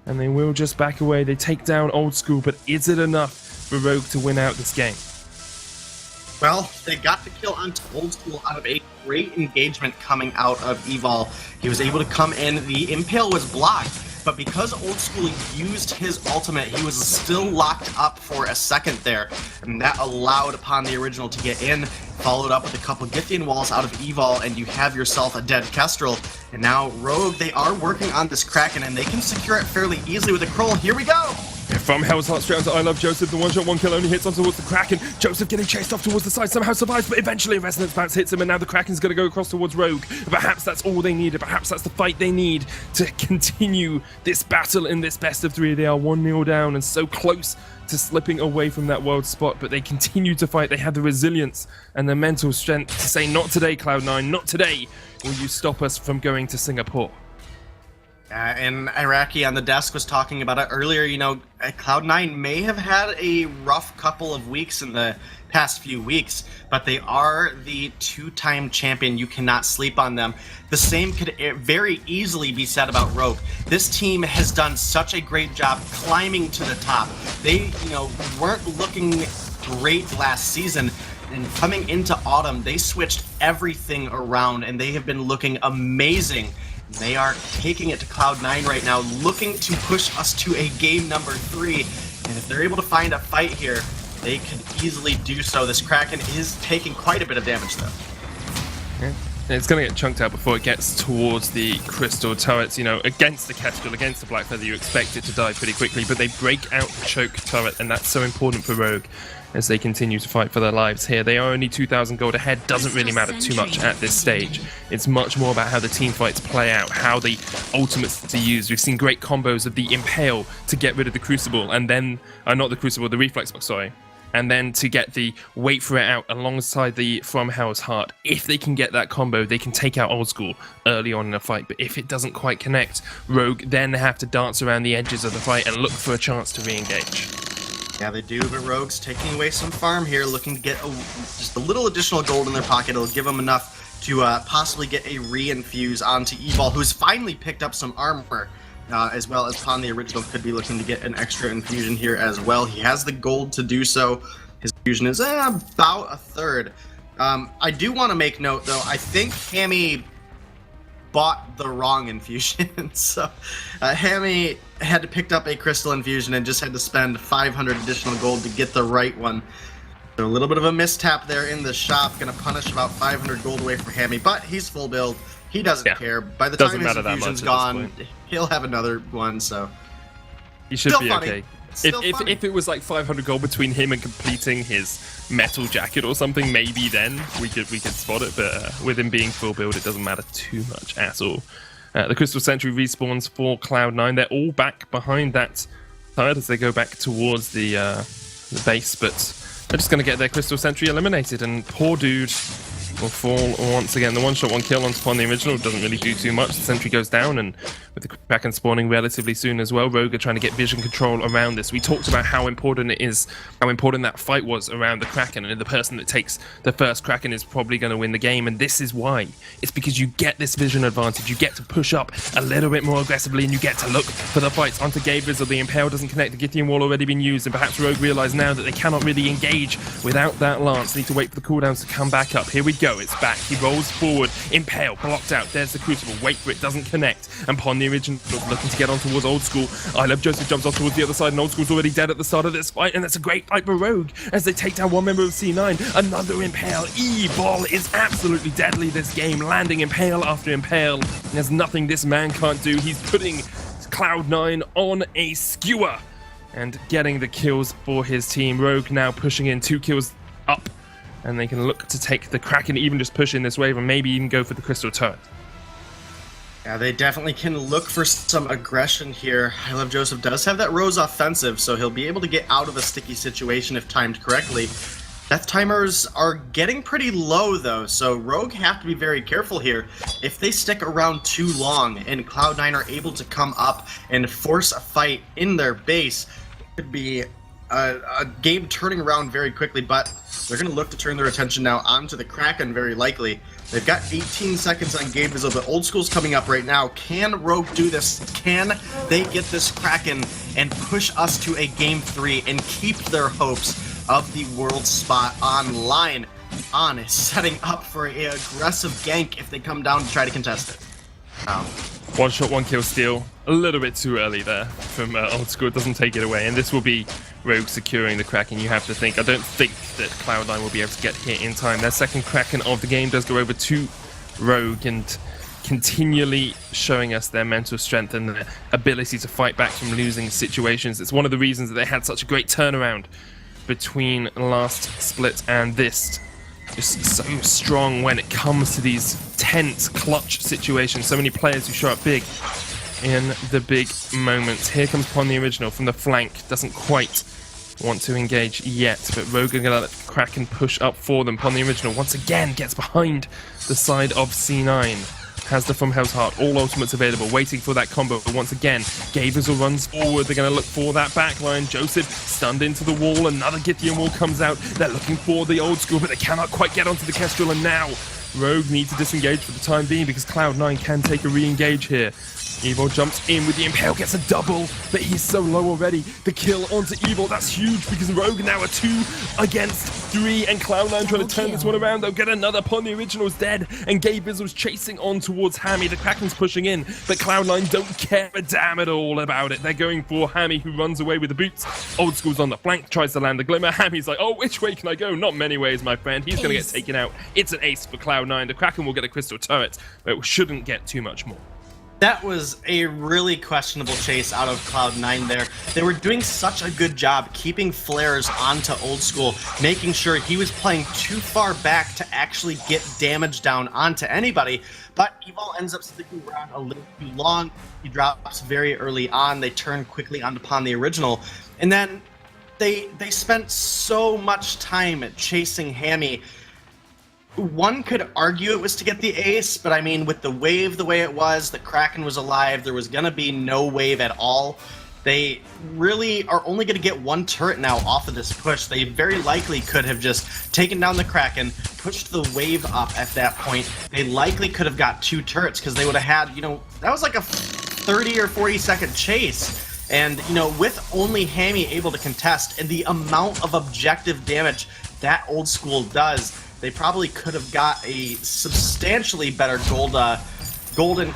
And they will just back away. They take down Old School, but is it enough for Rogue to win out this game? Well, they got the kill on Old School out of a great engagement coming out of Evol. He was able to come in. The Impale was blocked, but because Old School used his ultimate, he was still locked up for a second there, and that allowed Pon the Original to get in, followed up with a couple Githyan walls out of Evol, and you have yourself a dead Kestrel. And now Rogue, they are working on this Kraken, and they can secure it fairly easily with a Kroll. Here we go! From Hell's Heart straight onto I Love Joseph, the one-shot one kill only hits off towards the Kraken. Joseph getting chased off towards the side, somehow survives, but eventually a Resonance Bounce hits him, and now the Kraken's going to go across towards Rogue. Perhaps that's all they needed, perhaps that's the fight they need to continue this battle in this best of three. They are 1-0 down and so close to slipping away from that world spot, but they continue to fight. They have the resilience and the mental strength to say, not today, Cloud9, not today will you stop us from going to Singapore. And Iraqi on the desk was talking about it earlier. You know, Cloud9 may have had a rough couple of weeks in the past few weeks, but they are the two-time champion. You cannot sleep on them. The same could very easily be said about Rogue. This team has done such a great job climbing to the top. They, weren't looking great last season. And coming into autumn, they switched everything around, and they have been looking amazing. They are taking it to Cloud9 right now, looking to push us to a game number 3. And if they're able to find a fight here, they could easily do so. This Kraken is taking quite a bit of damage, though. Yeah. It's going to get chunked out before it gets towards the crystal turrets. Against the Kestrel, against the Black Feather, you expect it to die pretty quickly, but they break out the choke turret, and that's so important for Rogue as they continue to fight for their lives here. They are only 2,000 gold ahead. Doesn't really matter too much at this stage. It's much more about how the team fights play out, how the ultimates are used. We've seen great combos of the Impale to get rid of the Crucible, and then, not the Crucible, the Reflex Box, sorry. And then to get the wait for it out alongside the From Hell's Heart. If they can get that combo, they can take out Old School early on in a fight. But if it doesn't quite connect, Rogue then have to dance around the edges of the fight and look for a chance to re-engage. Yeah, they do, but Rogue's taking away some farm here, looking to get just a little additional gold in their pocket. It'll give them enough to possibly get a re-infuse onto Evol, who's finally picked up some armor. As well as Pon the Original could be looking to get an extra infusion here as well. He has the gold to do so. His infusion is about a third. I do want to make note, though, I think Hammy bought the wrong infusion. So Hammy had to pick up a crystal infusion and just had to spend 500 additional gold to get the right one. So a little bit of a mistap there in the shop. Going to punish about 500 gold away from Hammy, but he's full build. He doesn't care. By the time his infusion's gone, he'll have another one, so... He should be funny. okay. If it was like 500 gold between him and completing his metal jacket or something, maybe then we could spot it, but with him being full build, it doesn't matter too much at all. The Crystal Sentry respawns for Cloud9. They're all back behind that turret as they go back towards the base, but they're just going to get their Crystal Sentry eliminated, and poor dude will fall once again. The one-shot one kill on Pon the Original doesn't really do too much. The sentry goes down, and with the Kraken spawning relatively soon as well, Rogue are trying to get vision control around this. We talked about how important it is, how important that fight was around the Kraken, and the person that takes the first Kraken is probably going to win the game, and this is why. It's because you get this vision advantage. You get to push up a little bit more aggressively, and you get to look for the fights onto Gabriel's, or the Impale doesn't connect. The Githyan wall already been used, and perhaps Rogue realise now that they cannot really engage without that lance. They need to wait for the cooldowns to come back up. Here we go. It's back. He rolls forward. Impale blocked out. There's the Crucible. Wait for it. Doesn't connect. And Pon the Original looking to get on towards Old School. I Love Joseph jumps off towards the other side, and Old School's already dead at the start of this fight. And that's a great fight for Rogue as they take down one member of C9. Another Impale. Evol is absolutely deadly this game, landing Impale after Impale. There's nothing this man can't do. He's putting Cloud9 on a skewer and getting the kills for his team. Rogue now pushing in 2 kills up, and they can look to take the Kraken, even just push in this wave and maybe even go for the Crystal Turret. Yeah, they definitely can look for some aggression here. I Love Joseph does have that Rose offensive, so he'll be able to get out of a sticky situation if timed correctly. Death timers are getting pretty low, though, so Rogue have to be very careful here. If they stick around too long and Cloud9 are able to come up and force a fight in their base, it could be a game turning around very quickly, but they're going to look to turn their attention now onto the Kraken, very likely. They've got 18 seconds on Game Visual, but Old School's coming up right now. Can Rogue do this? Can they get this Kraken and push us to a Game 3 and keep their hopes of the world spot online? On is setting up for an aggressive gank if they come down to try to contest it. One shot, 1 kill steal. A little bit too early there from Old School. It doesn't take it away, and this will be Rogue securing the Kraken. You have to think. I don't think that Cloud9 will be able to get here in time. Their second Kraken of the game does go over to Rogue, and continually showing us their mental strength and their ability to fight back from losing situations. It's one of the reasons that they had such a great turnaround between last split and this. Just so strong when it comes to these tense clutch situations. So many players who show up big in the big moments. Here comes Pon the Original from the flank. Doesn't quite want to engage yet, but Rogue are going to let Kraken push up for them. Pon the Original once again gets behind the side of C9. Has the From Hell's Heart, all ultimates available, waiting for that combo, but once again, Gabriel runs forward. They're going to look for that backline. Joseph stunned into the wall, another Githian wall comes out. They're looking for the Old School, but they cannot quite get onto the Kestrel, and now Rogue need to disengage for the time being because Cloud9 can take a re-engage here. Evil jumps in with the Impale, gets a double, but he's so low already. The kill onto Evil, that's huge because Rogue now are 2 against 3, and Cloud9 trying to turn this one around. They'll get another Pon the Original's dead, and Gabe Bizzle's chasing on towards Hammy. The Kraken's pushing in, but Cloud9 don't care a damn at all about it. They're going for Hammy, who runs away with the boots. Old School's on the flank, tries to land the Glimmer. Hammy's like, oh, which way can I go? Not many ways, my friend. He's going to get taken out. It's an ace for Cloud9. The Kraken will get a Crystal Turret, but it shouldn't get too much more. That was a really questionable chase out of Cloud9 there. They were doing such a good job keeping flares onto Old School, making sure he was playing too far back to actually get damage down onto anybody. But Evil ends up sticking around a little too long. He drops very early on. They turn quickly onto Pon the Original. And then they spent so much time chasing Hammy. One could argue it was to get the ace, but I mean, with the wave the way it was, the Kraken was alive, there was going to be no wave at all. They really are only going to get 1 turret now off of this push. They very likely could have just taken down the Kraken, pushed the wave up at that point. They likely could have got 2 turrets because they would have had, you know, that was like a 30 or 40 second chase. And, you know, with only Hammy able to contest and the amount of objective damage that Old School does, they probably could have got a substantially better golden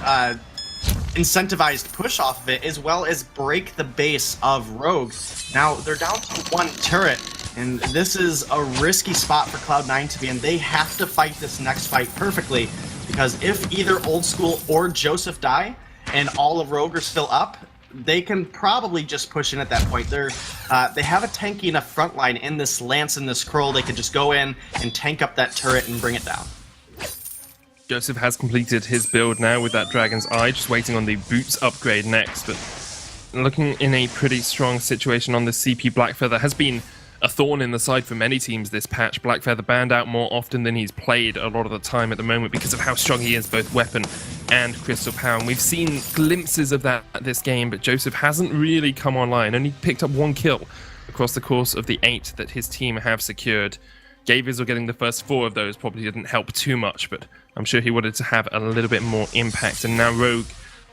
incentivized push off of it, as well as break the base of Rogue. Now, they're down to 1 turret, and this is a risky spot for Cloud9 to be in. They have to fight this next fight perfectly, because if either Old School or Joseph die, and all of Rogue are still up, they can probably just push in at that point. They have a tanky enough front line in this Lance and this Kroll. They could just go in and tank up that turret and bring it down. Joseph has completed his build now with that Dragon's Eye, just waiting on the boots upgrade next, but looking in a pretty strong situation on the CP Blackfeather. Has been a thorn in the side for many teams this patch. Blackfeather banned out more often than he's played a lot of the time at the moment because of how strong he is, both weapon and crystal power. And we've seen glimpses of that this game, but Joseph hasn't really come online. Only picked up 1 kill across the course of the 8 that his team have secured. Gavies getting the first 4 of those probably didn't help too much, but I'm sure he wanted to have a little bit more impact. And now Rogue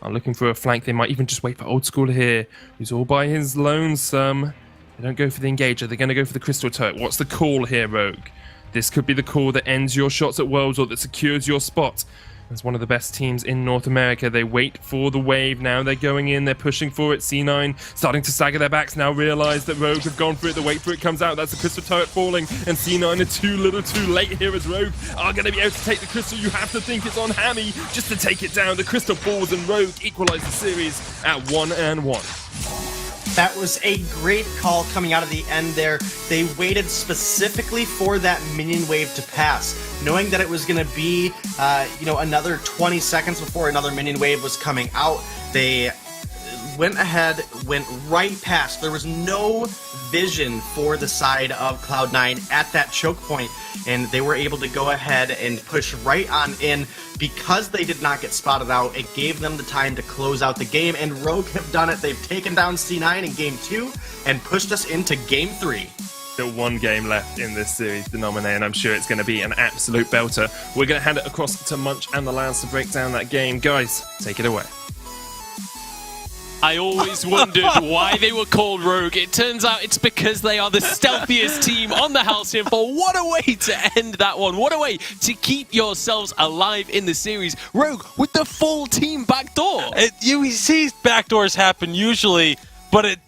are looking for a flank. They might even just wait for Old School here, who's all by his lonesome. They don't go for the engager. They're going to go for the crystal turret. What's the call here, Rogue? This could be the call that ends your shots at Worlds or that secures your spot As one of the best teams in North America, they wait for the wave. Now they're going in, they're pushing for it. C9 starting to stagger their backs, now realize that Rogue have gone for it. The wait for it comes out. That's the crystal turret falling, and C9 are too little too late here as Rogue are going to be able to take the crystal. You have to think it's on Hammy just to take it down. The crystal falls, and Rogue equalize the series at 1-1. That was a great call coming out of the end there. They waited specifically for that minion wave to pass, knowing that it was going to be, another 20 seconds before another minion wave was coming out. They went ahead, went right past. There was no vision for the side of Cloud9 at that choke point, and they were able to go ahead and push right on in. Because they did not get spotted out, it gave them the time to close out the game, and Rogue have done it. They've taken down C9 in Game 2 and pushed us into Game 3. Still one game left in this series, Denominator, and I'm sure it's going to be an absolute belter. We're going to hand it across to Munch and the Lance to break down that game. Guys, take it away. I always wondered why they were called Rogue. It turns out it's because they are the stealthiest team on the Halcyon 4. What a way to end that one. What a way to keep yourselves alive in the series. Rogue with the full team backdoor. You see backdoors happen usually, but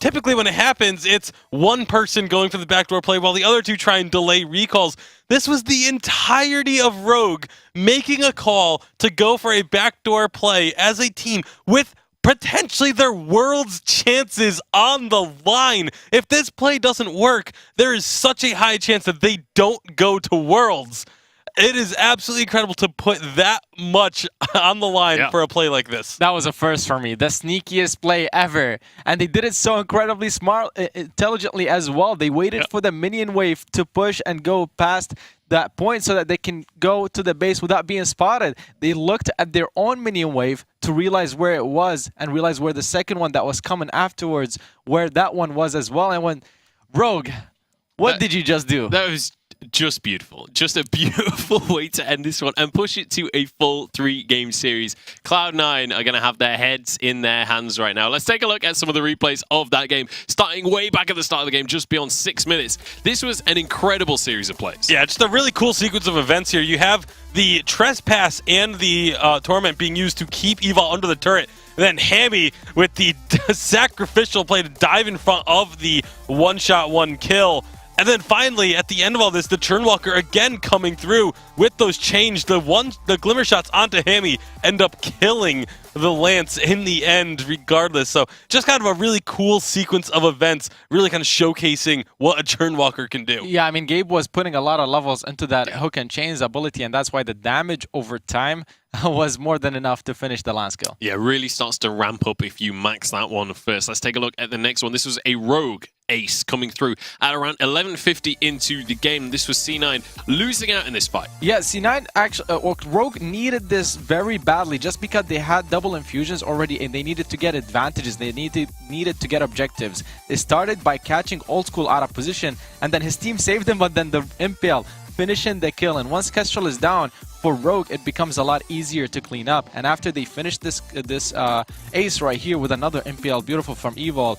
typically when it happens, it's one person going for the backdoor play while the other two try and delay recalls. This was the entirety of Rogue making a call to go for a backdoor play as a team with potentially their world's chances on the line. If this play doesn't work, there is such a high chance that they don't go to Worlds. It is absolutely incredible to put that much on the line for a play like this. That was a first for me. The sneakiest play ever. And they did it so incredibly smart, intelligently as well. They waited for the minion wave to push and go past that point so that they can go to the base without being spotted. They looked at their own minion wave to realize where it was and realize where the second one that was coming afterwards, where that one was as well. And when Rogue, what did you just do? That was just beautiful. Just a beautiful way to end this one and push it to a full 3-game series. Cloud9 are going to have their heads in their hands right now. Let's take a look at some of the replays of that game, starting way back at the start of the game, just beyond 6 minutes. This was an incredible series of plays. Yeah, just a really cool sequence of events here. You have the Trespass and the Torment being used to keep Evil under the turret. Then Hammy with the sacrificial play to dive in front of the one-shot, one-kill. And then finally, at the end of all this, the Churnwalker again coming through with those chains. The glimmer shots onto Hammy end up killing the Lance in the end regardless. So just kind of a really cool sequence of events, really kind of showcasing what a Churnwalker can do. Yeah, I mean, Gabe was putting a lot of levels into that hook and chains ability, and that's why the damage over time was more than enough to finish the last kill. Yeah, really starts to ramp up if you max that one first. Let's take a look at the next one. This was a Rogue ace coming through at around 11:50 into the game. This was C9 losing out in this fight. Yeah, C9 actually, Rogue needed this very badly just because they had double infusions already and they needed to get advantages. They needed to get objectives. They started by catching Old School out of position, and then his team saved him, but then the Impale finishing the kill. And once Kestrel is down, for Rogue, it becomes a lot easier to clean up. And after they finished this ace right here with another MPL, beautiful from Evil,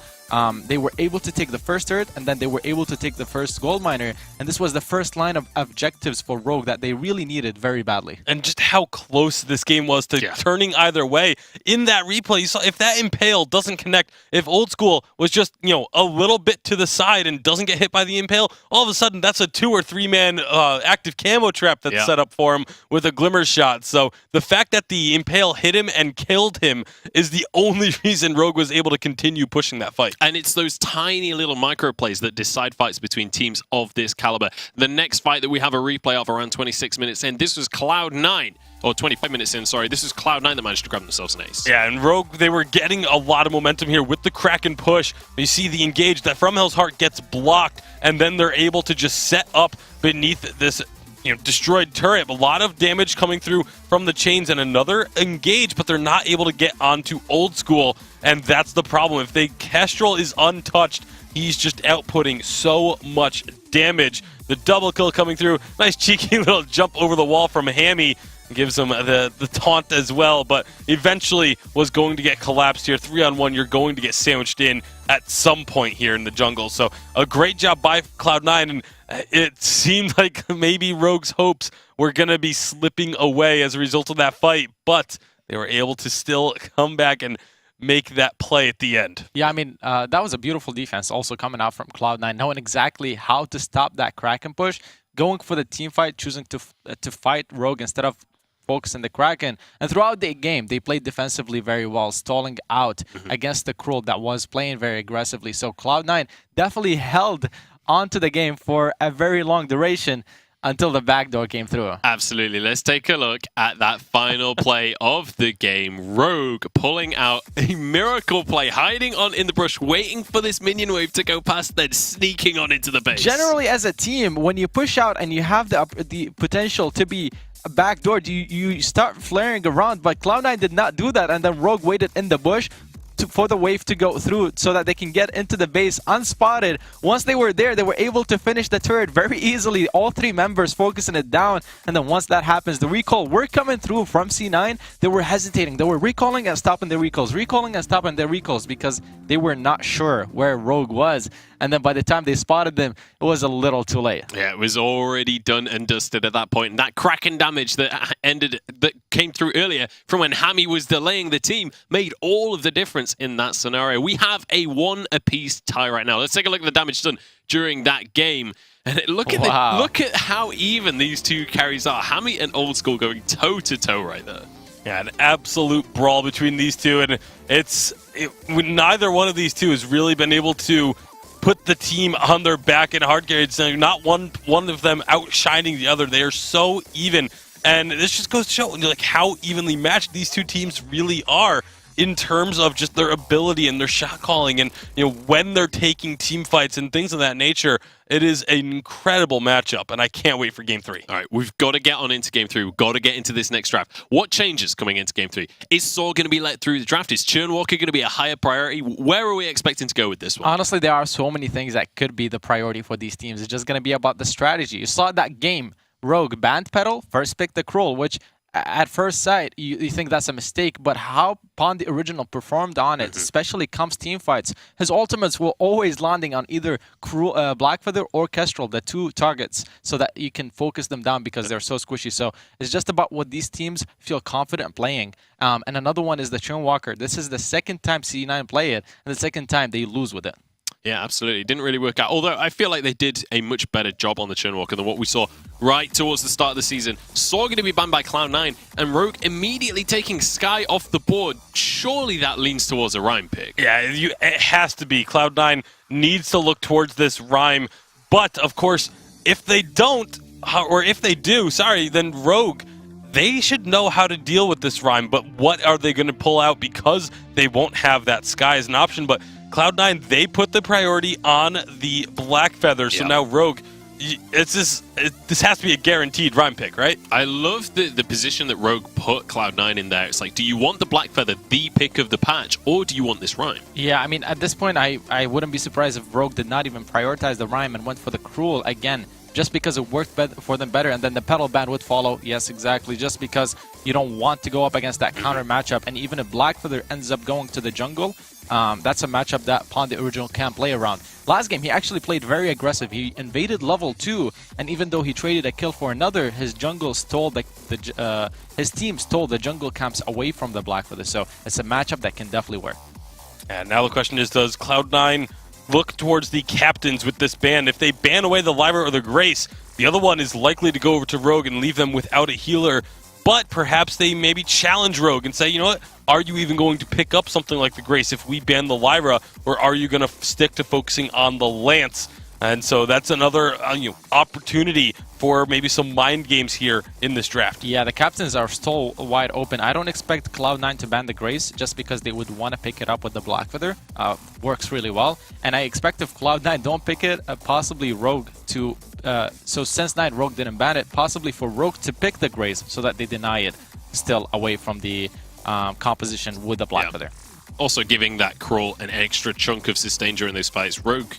they were able to take the first turret, and then they were able to take the first gold miner. And this was the first line of objectives for Rogue that they really needed very badly. And just how close this game was to turning either way. In that replay, you saw if that Impale doesn't connect, if Old School was just, a little bit to the side and doesn't get hit by the Impale, all of a sudden that's a 2 or 3 man active camo trap that's set up for him with a glimmer shot. So the fact that the Impale hit him and killed him is the only reason Rogue was able to continue pushing that fight. And it's those tiny little micro plays that decide fights between teams of this caliber. The next fight that we have a replay of around 26 minutes in, this was Cloud9. Or 25 minutes in, sorry. This is Cloud9 that managed to grab themselves an ace. Yeah, and Rogue, they were getting a lot of momentum here with the Kraken push. You see the engage that From Hell's Heart gets blocked, and then they're able to just set up beneath this destroyed turret. A lot of damage coming through from the chains and another engage, but they're not able to get onto Old School, and that's the problem. If Kestrel is untouched, he's just outputting so much damage. The double kill coming through. Nice cheeky little jump over the wall from Hammy. Gives him the taunt as well, but eventually was going to get collapsed here. 3-on-1, you're going to get sandwiched in at some point here in the jungle. So a great job by Cloud9, and it seemed like maybe Rogue's hopes were going to be slipping away as a result of that fight, but they were able to still come back and make that play at the end. Yeah, I mean, that was a beautiful defense also coming out from Cloud9, knowing exactly how to stop that Kraken push, going for the team fight, choosing to fight Rogue instead of focusing the Kraken. And throughout the game, they played defensively very well, stalling out against the Cruel that was playing very aggressively. So Cloud9 definitely held onto the game for a very long duration until the backdoor came through. Absolutely. Let's take a look at that final play of the game. Rogue pulling out a miracle play, hiding on in the brush, waiting for this minion wave to go past, then sneaking on into the base. Generally, as a team, when you push out and you have the potential to be backdoored, you start flaring around, but Cloud9 did not do that, and then Rogue waited in the bush for the wave to go through so that they can get into the base unspotted. Once they were there, they were able to finish the turret very easily, all three members focusing it down, and then once that happens, the recall were coming through from C9. They were hesitating. They were recalling and stopping their recalls, recalling and stopping their recalls because they were not sure where Rogue was. And then by the time they spotted them, it was a little too late. Yeah, it was already done and dusted at that point. And that Kraken damage that came through earlier from when Hammy was delaying the team made all of the difference in that scenario. We have a 1-apiece tie right now. Let's take a look at the damage done during that game. And look at how even these two carries are. Hammy and Old School going toe-to-toe right there. Yeah, an absolute brawl between these two. And neither one of these two has really been able to put the team on their back in hard carry. It's not one of them outshining the other. They are so even, and this just goes to show like how evenly matched these two teams really are in terms of just their ability and their shot calling, and when they're taking team fights and things of that nature. It is an incredible matchup, and I can't wait for Game 3. All right, we've got to get on into Game 3. We've got to get into this next draft. What changes coming into Game 3? Is Saw going to be let through the draft? Is Churnwalker going to be a higher priority? Where are we expecting to go with this one? Honestly, there are so many things that could be the priority for these teams. It's just going to be about the strategy. You saw that game. Rogue banned Petal, first pick the Cruel, which at first sight, you think that's a mistake, but how Pond the Original performed on it, especially comes team fights, his ultimates were always landing on either Blackfeather or Kestrel, the two targets, so that you can focus them down because they're so squishy. So it's just about what these teams feel confident playing. And another one is the Churnwalker. This is the second time C9 play it, and the second time they lose with it. Yeah, absolutely. Didn't really work out. Although I feel like they did a much better job on the Churnwalker than what we saw right towards the start of the season. Saw going to be banned by Cloud9, and Rogue immediately taking Sky off the board. Surely that leans towards a Rhyme pick. Yeah, it has to be. Cloud9 needs to look towards this Rhyme. But, of course, if they don't, or if they do, then Rogue, they should know how to deal with this Rhyme. But what are they going to pull out because they won't have that Sky as an option? But Cloud9, they put the priority on the Blackfeather, so now Rogue, this has to be a guaranteed Rhyme pick, right? I love the position that Rogue put Cloud9 in there. It's like, do you want the Blackfeather, the pick of the patch, or do you want this Rhyme? Yeah, I mean, at this point, I wouldn't be surprised if Rogue did not even prioritize the Rhyme and went for the Cruel again, just because it worked for them better, and then the Petal ban would follow. Yes, exactly, just because you don't want to go up against that counter matchup, and even if Blackfeather ends up going to the jungle, that's a matchup that Pond the Original can't play around. Last game, he actually played very aggressive. He invaded level 2, and even though he traded a kill for another, his jungle stole his team stole the jungle camps away from the Blackfeather. So it's a matchup that can definitely work. And now the question is, does Cloud9 look towards the captains with this ban? If they ban away the Lyra or the Grace, the other one is likely to go over to Rogue and leave them without a healer. But perhaps they maybe challenge Rogue and say, you know what, are you even going to pick up something like the Grace if we ban the Lyra, or are you going to stick to focusing on the Lance? And so that's another opportunity for maybe some mind games here in this draft. Yeah, the captains are still wide open. I don't expect Cloud9 to ban the Grace just because they would want to pick it up with the Blackfeather. Works really well. And I expect if Cloud9 don't pick it, possibly Rogue to... so since Rogue didn't ban it, possibly for Rogue to pick the Grace so that they deny it still away from the composition with the Blackfeather. Also giving that Crawl an extra chunk of sustain during those fights. Rogue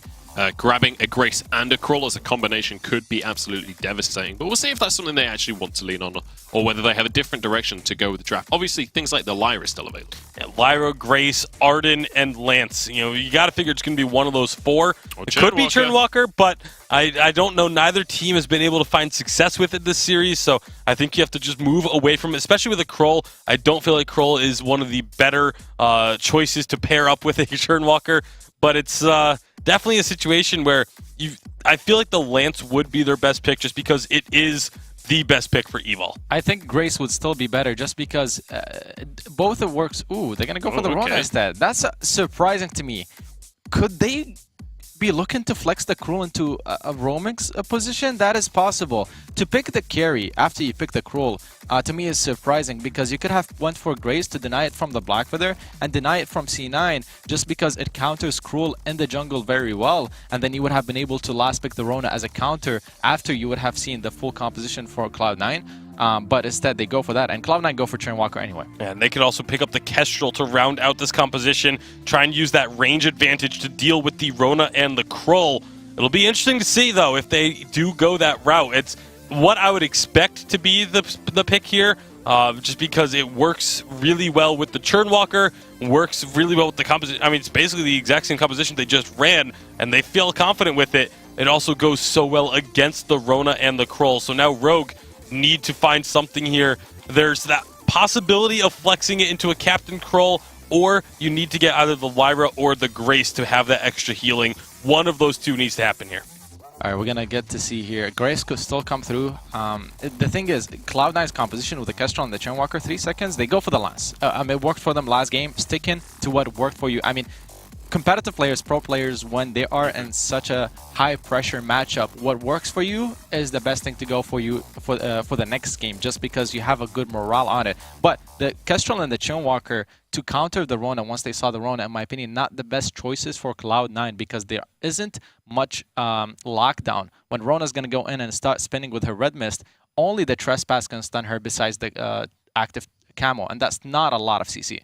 grabbing a Grace and a Crawl as a combination could be absolutely devastating. But we'll see if that's something they actually want to lean on, or whether they have a different direction to go with the draft. Obviously, things like the Lyra is still available. Yeah, Lyra, Grace, Arden, and Lance. You know, you got to figure it's going to be one of those four. It could be Churnwalker, but I don't know. Neither team has been able to find success with it this series, so I think you have to just move away from it, especially with a Kroll. I don't feel like Kroll is one of the better choices to pair up with a Churnwalker, but it's definitely a situation where I feel like the Lance would be their best pick just because it is the best pick for Evil. I think Grace would still be better just because both it works. Ooh, they're going to go for the Rona instead. That's surprising to me. Could they be looking to flex the Cruel into a Romix position? That is possible. To pick the carry after you pick the Cruel, to me is surprising because you could have went for Grace to deny it from the Blackfeather and deny it from C9 just because it counters Cruel in the jungle very well, and then you would have been able to last pick the Rona as a counter after you would have seen the full composition for Cloud9. But instead they go for that, and Cloud9 go for Churnwalker anyway. And they could also pick up the Kestrel to round out this composition, try and use that range advantage to deal with the Rona and the Krull. It'll be interesting to see, though, if they do go that route. It's what I would expect to be the pick here, just because it works really well with the Churnwalker, works really well with the composition. I mean, it's basically the exact same composition they just ran, and they feel confident with it. It also goes so well against the Rona and the Krull. So now Rogue need to find something here. There's that possibility of flexing it into a Captain Krull, or you need to get either the Lyra or the Grace to have that extra healing. One of those two needs to happen here. All right, we're going to get to see here. Grace could still come through. The thing is, Cloud9's composition with the Kestrel and the Churnwalker, 3 seconds, they go for the Lance. It worked for them last game. Sticking to what worked for you. I mean, competitive players, pro players, when they are in such a high-pressure matchup, what works for you is the best thing to go for you for the next game, just because you have a good morale on it. But the Kestrel and the Churnwalker, to counter the Rona once they saw the Rona, in my opinion, not the best choices for Cloud9 because there isn't much lockdown. When Rona's going to go in and start spinning with her Red Mist, only the Trespass can stun her besides the active Camo, and that's not a lot of CC.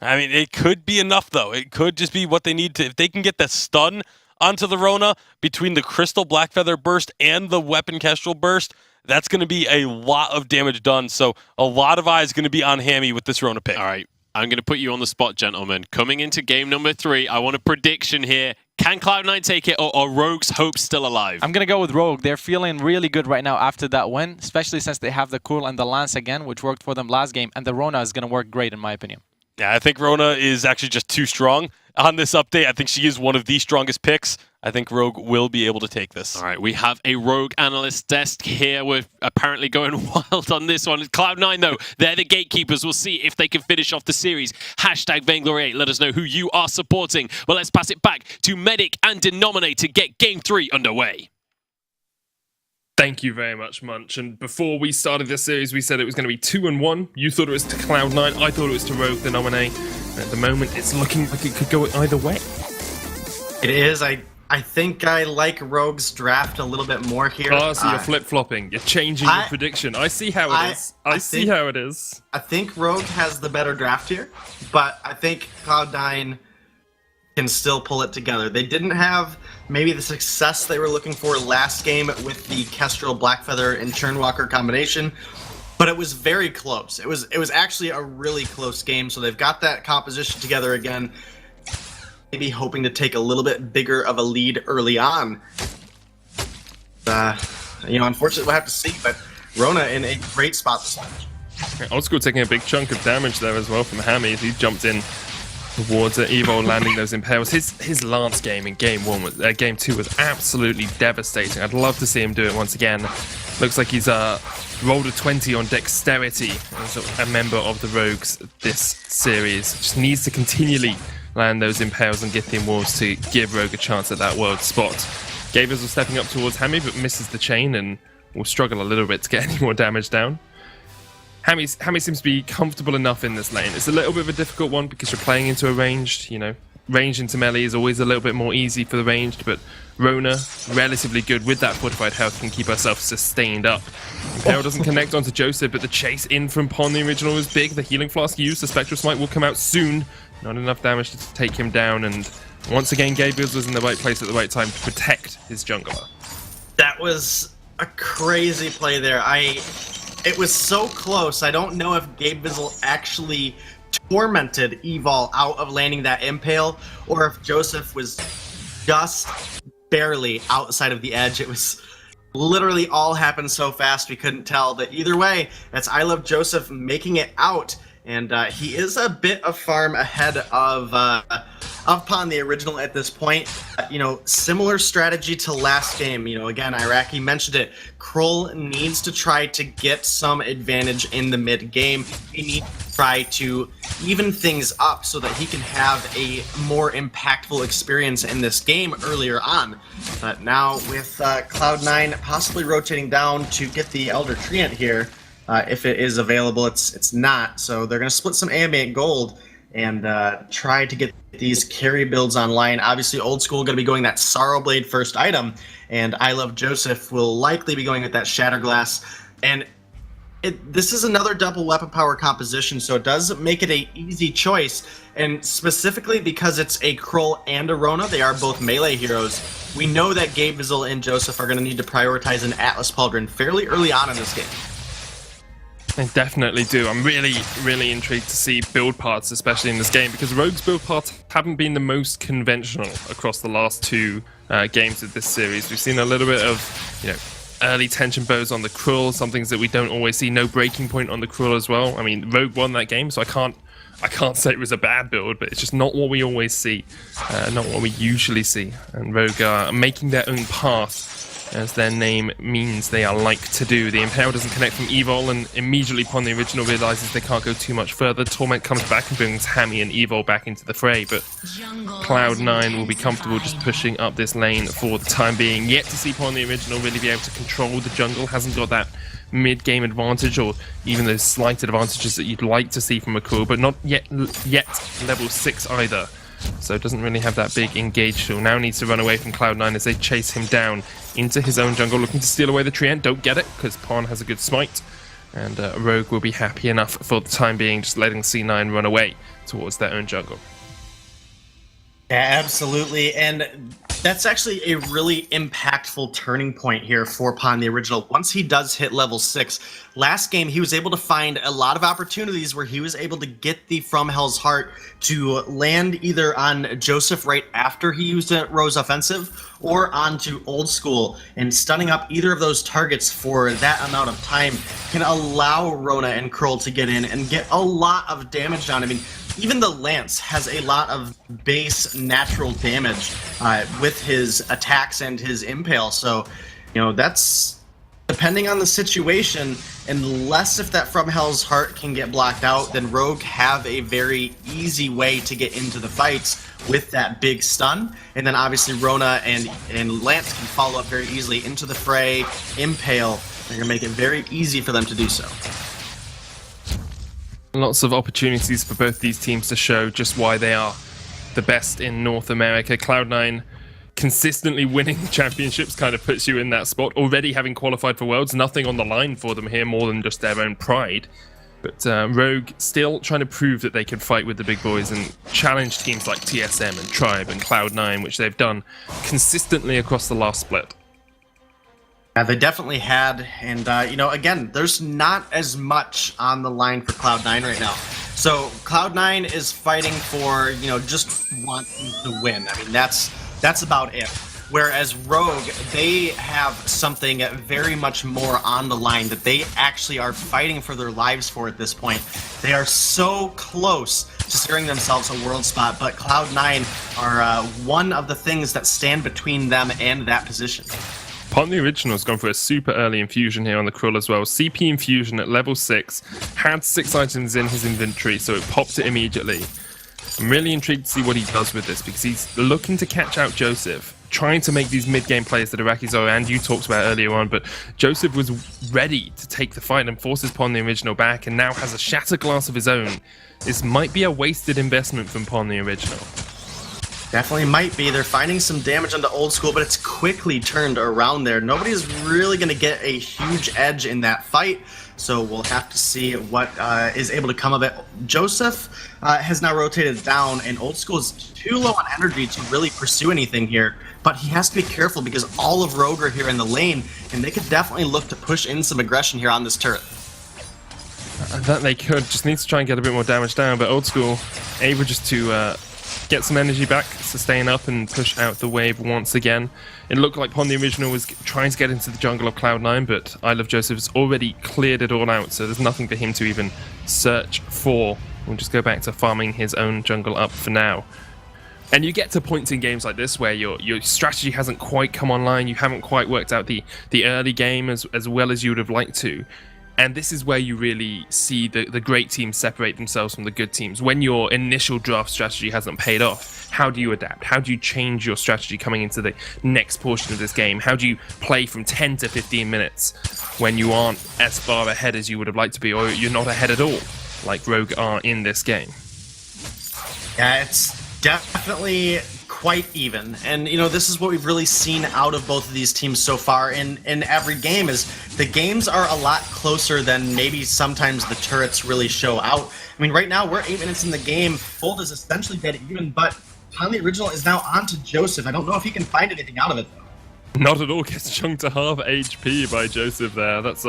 I mean, it could be enough, though. It could just be what they need to... If they can get the stun onto the Rona between the Crystal Blackfeather burst and the Weapon Kestrel burst, that's going to be a lot of damage done. So a lot of eyes going to be on Hammy with this Rona pick. All right, I'm going to put you on the spot, gentlemen. Coming into game number 3, I want a prediction here. Can Cloud9 take it, or are Rogue's hopes still alive? I'm going to go with Rogue. They're feeling really good right now after that win, especially since they have the Cool and the Lance again, which worked for them last game, and the Rona is going to work great in my opinion. Yeah, I think Rona is actually just too strong on this update. I think she is one of the strongest picks. I think Rogue will be able to take this. All right, we have a Rogue analyst desk here. We're apparently going wild on this one. Cloud9, though, they're the gatekeepers. We'll see if they can finish off the series. Hashtag Vainglory8. Let us know who you are supporting. Well, let's pass it back to Medic and Denominate to get Game 3 underway. Thank you very much, Munch. And before we started this series, we said it was going to be 2-1. You thought it was to Cloud9. I thought it was to Rogue the Nominee. And at the moment, it's looking like it could go either way. It is. I think I like Rogue's draft a little bit more here. Oh, so you're flip-flopping. You're changing your prediction. I see how it is. I see how it is. I think Rogue has the better draft here, but I think Cloud9 can still pull it together. They didn't have maybe the success they were looking for last game with the Kestrel, Blackfeather, and Churnwalker combination, but it was very close. It was actually a really close game, so they've got that composition together again, maybe hoping to take a little bit bigger of a lead early on. Unfortunately, we'll have to see, but Rona in a great spot this match. Old School taking a big chunk of damage there as well from Hammy as he jumped in towards Evo, landing those impales. His last game in game 2 was absolutely devastating. I'd love to see him do it once again. Looks like he's rolled a 20 on dexterity as a member of the Rogues this series. Just needs to continually land those impales and Githian Wolves to give Rogue a chance at that world spot. Gavers was stepping up towards Hammy, but misses the chain and will struggle a little bit to get any more damage down. Hammy seems to be comfortable enough in this lane. It's a little bit of a difficult one because you're playing into a ranged, ranged into melee is always a little bit more easy for the ranged, but Rona, relatively good with that fortified health, can keep herself sustained up. Impale doesn't connect onto Joseph, but the chase in from Pon, the original, was big. The healing flask used, the Spectral Smite will come out soon. Not enough damage to take him down, and Once again, Gabriels was in the right place at the right time to protect his jungler. That was a crazy play there. It was so close. I don't know if Gabe Bizzle actually tormented Evol out of landing that impale, or if Joseph was just barely outside of the edge. It was literally all happened so fast we couldn't tell. But either way, that's I Love Joseph making it out, and he is a bit of farm ahead of Pawn the Original at this point. You know, similar strategy to last game. You know, again, Iraqi mentioned it. Kroll needs to try to get some advantage in the mid game. He needs to try to even things up so that he can have a more impactful experience in this game earlier on. But now with Cloud9 possibly rotating down to get the Elder Treant here, if it is available, it's not. So they're going to split some ambient gold and try to get these carry builds online. Obviously, Old School going to be going that Sorrow Blade first item, and I Love Joseph will likely be going with that Shatterglass. And this is another double weapon power composition, so it does make it a easy choice. And specifically because it's a Kroll and a Rona, they are both melee heroes. We know that Gabe Bizzle and Joseph are going to need to prioritize an Atlas Pauldron fairly early on in this game. They definitely do. I'm really intrigued to see build paths, especially in this game, because Rogue's build paths haven't been the most conventional across the last two games of this series. We've seen a little bit of, you know, early tension bows on the Krull, some things that we don't always see. No breaking point on the Krull as well. I mean, Rogue won that game, so I can't say it was a bad build, but it's just not what we always see, not what we usually see. And Rogue are making their own path, as their name means they are like to do. The Impale doesn't connect from Evol, and immediately Pawn the Original realizes they can't go too much further. Torment comes back and brings Hammy and Evol back into the fray, but Cloud9 will be comfortable just pushing up this lane for the time being. Yet to see Pawn the Original really be able to control the jungle. Hasn't got that mid-game advantage, or even those slight advantages that you'd like to see from a Krull, but not yet level 6 either. So it doesn't really have that big engage tool. Now needs to run away from Cloud9 as they chase him down into his own jungle, looking to steal away the Treant. Don't get it, because Pawn has a good smite. And Rogue will be happy enough for the time being, just letting C9 run away towards their own jungle. Yeah, absolutely. And that's actually a really impactful turning point here for Pawn the Original. Once he does hit level 6, last game he was able to find a lot of opportunities where he was able to get the From Hell's Heart to land either on Joseph right after he used a Rose offensive, or onto Old School, and stunning up either of those targets for that amount of time can allow Rona and Krull to get in and get a lot of damage down. I mean, even the Lance has a lot of base natural damage with his attacks and his Impale, so, you know, that's depending on the situation, unless if that From Hell's Heart can get blocked out, then Rogue have a very easy way to get into the fights with that big stun. And then obviously Rona and Lance can follow up very easily into the fray, Impale. They're going to make it very easy for them to do so. Lots of opportunities for both these teams to show just why they are the best in North America. Cloud9 consistently winning championships kind of puts you in that spot. Already having qualified for Worlds, nothing on the line for them here more than just their own pride. But Rogue still trying to prove that they can fight with the big boys and challenge teams like TSM and Tribe and Cloud9, which they've done consistently across the last split. Yeah, they definitely had, and you know, again, there's not as much on the line for Cloud9 right now. So Cloud9 is fighting for, you know, just wanting to win. I mean, that's about it. Whereas Rogue, they have something very much more on the line that they actually are fighting for their lives for at this point. They are so close to securing themselves a world spot, but Cloud9 are one of the things that stand between them and that position. Pawn the Original's gone for a super early infusion here on the Krull as well. CP infusion at level 6, had 6 items in his inventory, so it popped it immediately. I'm really intrigued to see what he does with this, because he's looking to catch out Joseph, trying to make these mid-game plays that Iraqizo and you talked about earlier on, but Joseph was ready to take the fight and forces Pawn the Original back, and now has a Shatterglass of his own. This might be a wasted investment from Pawn the Original. Definitely might be. They're finding some damage onto Old School, but it's quickly turned around there. Nobody's really going to get a huge edge in that fight, so we'll have to see what is able to come of it. Joseph has now rotated down, and Old School is too low on energy to really pursue anything here, but he has to be careful because all of Rogue are here in the lane, and they could definitely look to push in some aggression here on this turret. That they could. Just need to try and get a bit more damage down, but Old School able just to get some energy back, sustain up, and push out the wave once again. It looked like Pon the Original was trying to get into the jungle of Cloud9, but I Love Joseph has already cleared it all out, so there's nothing for him to even search for. We'll just go back to farming his own jungle up for now. And you get to points in games like this where your strategy hasn't quite come online, you haven't quite worked out the early game as well as you would have liked to. And this is where you really see the great teams separate themselves from the good teams. When your initial draft strategy hasn't paid off, how do you adapt? How do you change your strategy coming into the next portion of this game? How do you play from 10 to 15 minutes when you aren't as far ahead as you would have liked to be, or you're not ahead at all, like Rogue are in this game? Yeah, it's definitely quite even, and you know, this is what we've really seen out of both of these teams so far in every game. Is the games are a lot closer than maybe sometimes the turrets really show out. I mean, right now we're 8 minutes in the game, Bold is essentially dead even, but Pon the Original is now on to Joseph. I don't know if he can find anything out of it though. Not at all. Gets chunked to half HP by Joseph there. That's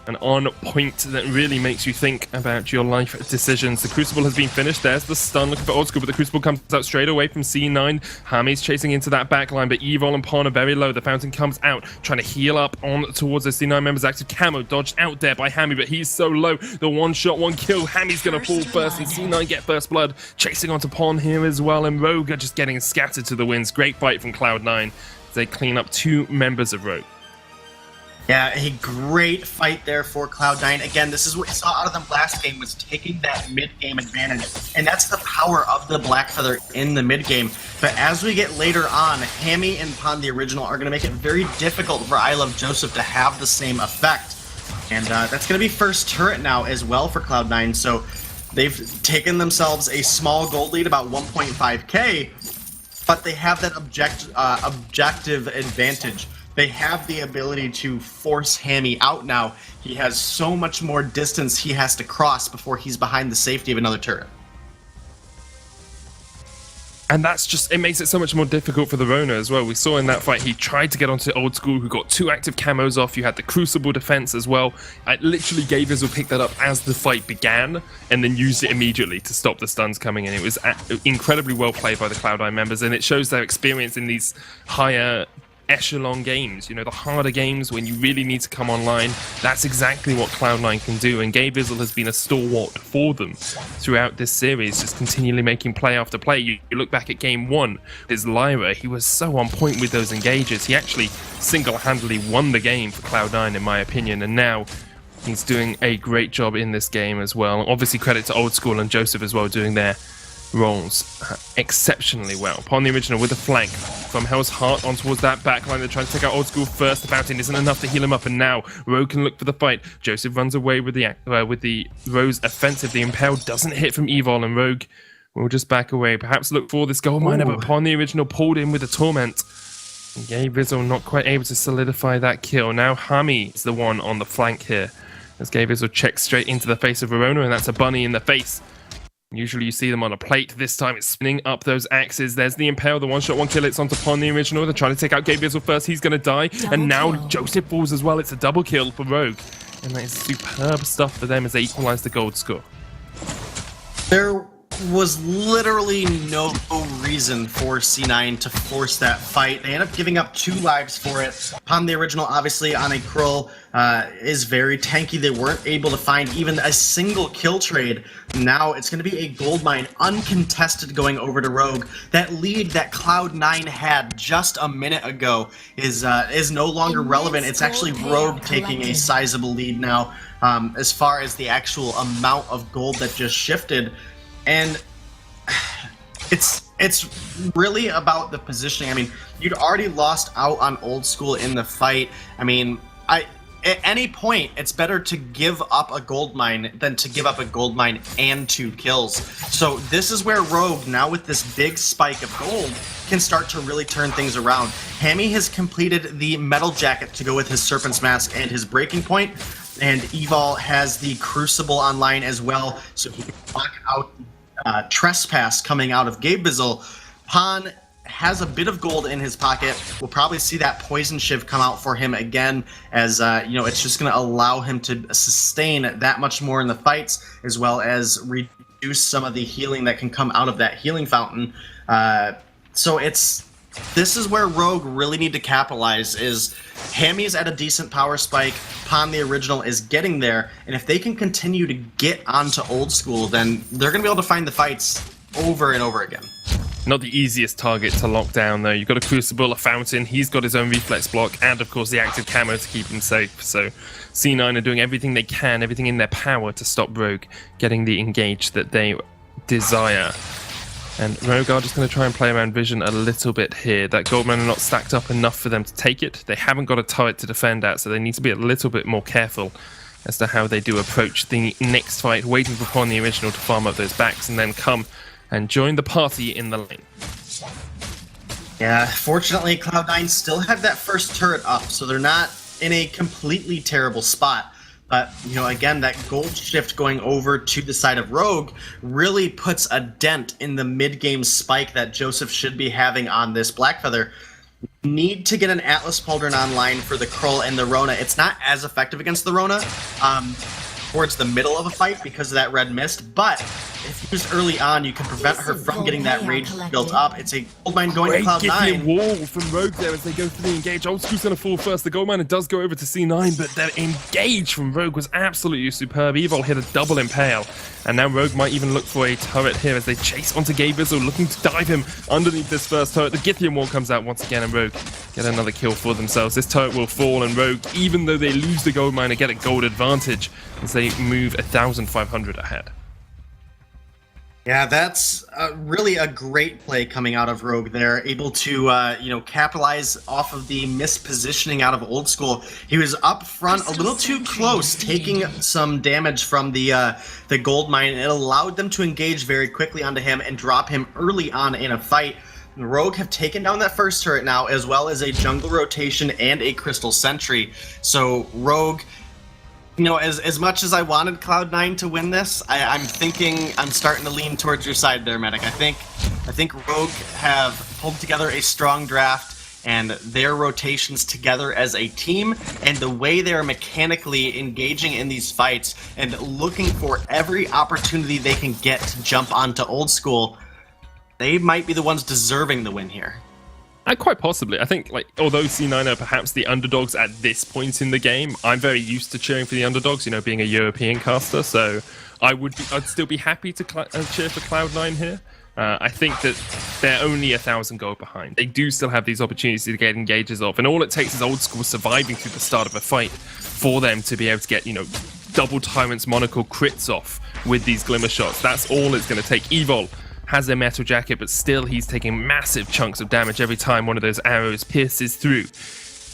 an on point that really makes you think about your life decisions. The Crucible has been finished. There's the stun looking for Old School, but the Crucible comes out straight away from C9. Hami's chasing into that backline, but Evil and Pon are very low. The Fountain comes out, trying to heal up on towards the C9 members. Active Camo dodged out there by Hami, but he's so low. The one shot, one kill. Hami's going to fall first, and C9 get first blood. Chasing onto Pon here as well, and Rogue are just getting scattered to the winds. Great fight from Cloud9. They clean up 2 members of Rogue. Yeah, a great fight there for Cloud9. Again, this is what we saw out of them last game, was taking that mid-game advantage. And that's the power of the Black Feather in the mid-game. But as we get later on, Hami and Pon the Original are going to make it very difficult for I Love Joseph to have the same effect. And that's going to be first turret now as well for Cloud9. So they've taken themselves a small gold lead, about 1.5k, but they have that objective advantage. They have the ability to force Hami out now. He has so much more distance he has to cross before he's behind the safety of another turret. And that's just, it makes it so much more difficult for the Rona as well. We saw in that fight, he tried to get onto Old School, who got 2 active camos off. You had the Crucible defense as well. I literally gave Izzle pick that up as the fight began, and then used it immediately to stop the stuns coming in. It was incredibly well played by the Cloud9 members, and it shows their experience in these higher echelon games, you know, the harder games when you really need to come online. That's exactly what Cloud9 can do, and Gabe Izzle has been a stalwart for them throughout this series, just continually making play after play. You look back at game 1, his Lyra, he was so on point with those engages. He actually single-handedly won the game for Cloud9 in my opinion, and now he's doing a great job in this game as well. Obviously credit to Old School and Joseph as well, doing their roles exceptionally well. Pon the Original with a flank from Hell's Heart on towards that backline. They're trying to take out Old School first. The Fountain isn't enough to heal him up, and now Rogue can look for the fight. Joseph runs away with the Rose offensive. The Impale doesn't hit from Evil, and Rogue will just back away. Perhaps look for this gold miner, but Pon the Original pulled in with a Torment. And Gabe Izzle not quite able to solidify that kill. Now Hami is the one on the flank here, as Gabe Izzle checks straight into the face of Verona, and that's a bunny in the face. Usually you see them on a plate. This time it's spinning up those axes. There's the Impale, the one-shot, one kill. It's onto Pon the Original. They're trying to take out Gabe Izzle first. He's going to die. And now Joseph falls as well. It's a double kill for Rogue. And that is superb stuff for them as they equalize the gold score. There was literally no reason for C9 to force that fight. They end up giving up 2 lives for it. Pon the Original, obviously, on a Krull, is very tanky. They weren't able to find even a single kill trade. Now it's going to be a gold mine, uncontested, going over to Rogue. That lead that Cloud9 had just a minute ago is no longer relevant. It's actually Rogue taking a sizable lead now, as far as the actual amount of gold that just shifted. And it's really about the positioning. I mean, you'd already lost out on Old School in the fight. I mean, at any point, it's better to give up a gold mine than to give up a gold mine and 2 kills. So this is where Rogue, now with this big spike of gold, can start to really turn things around. Hammy has completed the metal jacket to go with his Serpent's Mask and his breaking point, and Evil has the Crucible online as well, so he can block out Trespass coming out of Gabe Bizzle. Pan has a bit of gold in his pocket. We'll probably see that Poison Shiv come out for him again, as it's just going to allow him to sustain that much more in the fights, as well as reduce some of the healing that can come out of that healing fountain. So this is where Rogue really need to capitalize. Is Hammy's at a decent power spike, Pan the original is getting there, and if they can continue to get onto old school, then they're going to be able to find the fights over and over again. Not the easiest target to lock down, though. You've got a Crucible, a Fountain, he's got his own reflex block, and of course the active camo to keep him safe. So C9 are doing everything they can, everything in their power to stop Rogue getting the engage that they desire. And Rogue are just going to try and play around vision a little bit here. That gold mine are not stacked up enough for them to take it. They haven't got a turret to defend at, so they need to be a little bit more careful as to how they do approach the next fight, waiting for Pawn the original to farm up those backs and then come and join the party in the lane. Yeah, fortunately Cloud9 still have that first turret up, so they're not in a completely terrible spot. But, again, that gold shift going over to the side of Rogue really puts a dent in the mid-game spike that Joseph should be having on this Blackfeather. Need to get an Atlas Pauldron online for the Krull and the Rona. It's not as effective against the Rona towards the middle of a fight because of that red mist, but if used early on, you can prevent her from getting that rage built up. It's a gold mine going to Cloud9. Wall from Rogue there as they go for the engage. Old School's going to fall first. The gold miner does go over to C9, but their engage from Rogue was absolutely superb. Evil hit a double impale, and now Rogue might even look for a turret here as they chase onto Gabe Bizzle, looking to dive him underneath this first turret. The Githian wall comes out once again, and Rogue get another kill for themselves. This turret will fall, and Rogue, even though they lose the gold miner, get a gold advantage as they move 1,500 ahead. Yeah, that's really a great play coming out of Rogue there, able to, capitalize off of the mispositioning out of Old School. He was up front a little too close, taking some damage from the gold mine, and it allowed them to engage very quickly onto him and drop him early on in a fight. Rogue have taken down that first turret now, as well as a jungle rotation and a crystal sentry. So Rogue, as much as I wanted Cloud9 to win this, I'm thinking I'm starting to lean towards your side there, Medic. I think Rogue have pulled together a strong draft, and their rotations together as a team, and the way they are mechanically engaging in these fights and looking for every opportunity they can get to jump onto Old School, they might be the ones deserving the win here. Quite possibly. I think, although C9 are perhaps the underdogs at this point in the game, I'm very used to cheering for the underdogs, being a European caster, so I'd still be happy to cheer for Cloud9 here. I think that they're only 1,000 gold behind. They do still have these opportunities to get engages off, and all it takes is Old School surviving through the start of a fight for them to be able to get, double Tyrant's Monocle crits off with these Glimmer shots. That's all it's going to take. Evil has a metal jacket, but still he's taking massive chunks of damage every time one of those arrows pierces through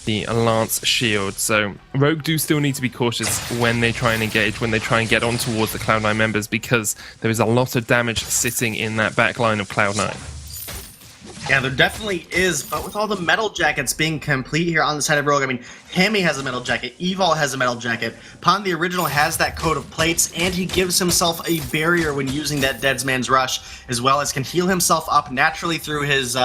the lance shield. So Rogue do still need to be cautious when they try and engage, when they try and get on towards the Cloud9 members, because there is a lot of damage sitting in that back line of Cloud9. Yeah, there definitely is, but with all the metal jackets being complete here on the side of Rogue, Hammy has a metal jacket, Evil has a metal jacket, Pan the original has that coat of plates, and he gives himself a barrier when using that Deadsman's Rush, as well as can heal himself up naturally through his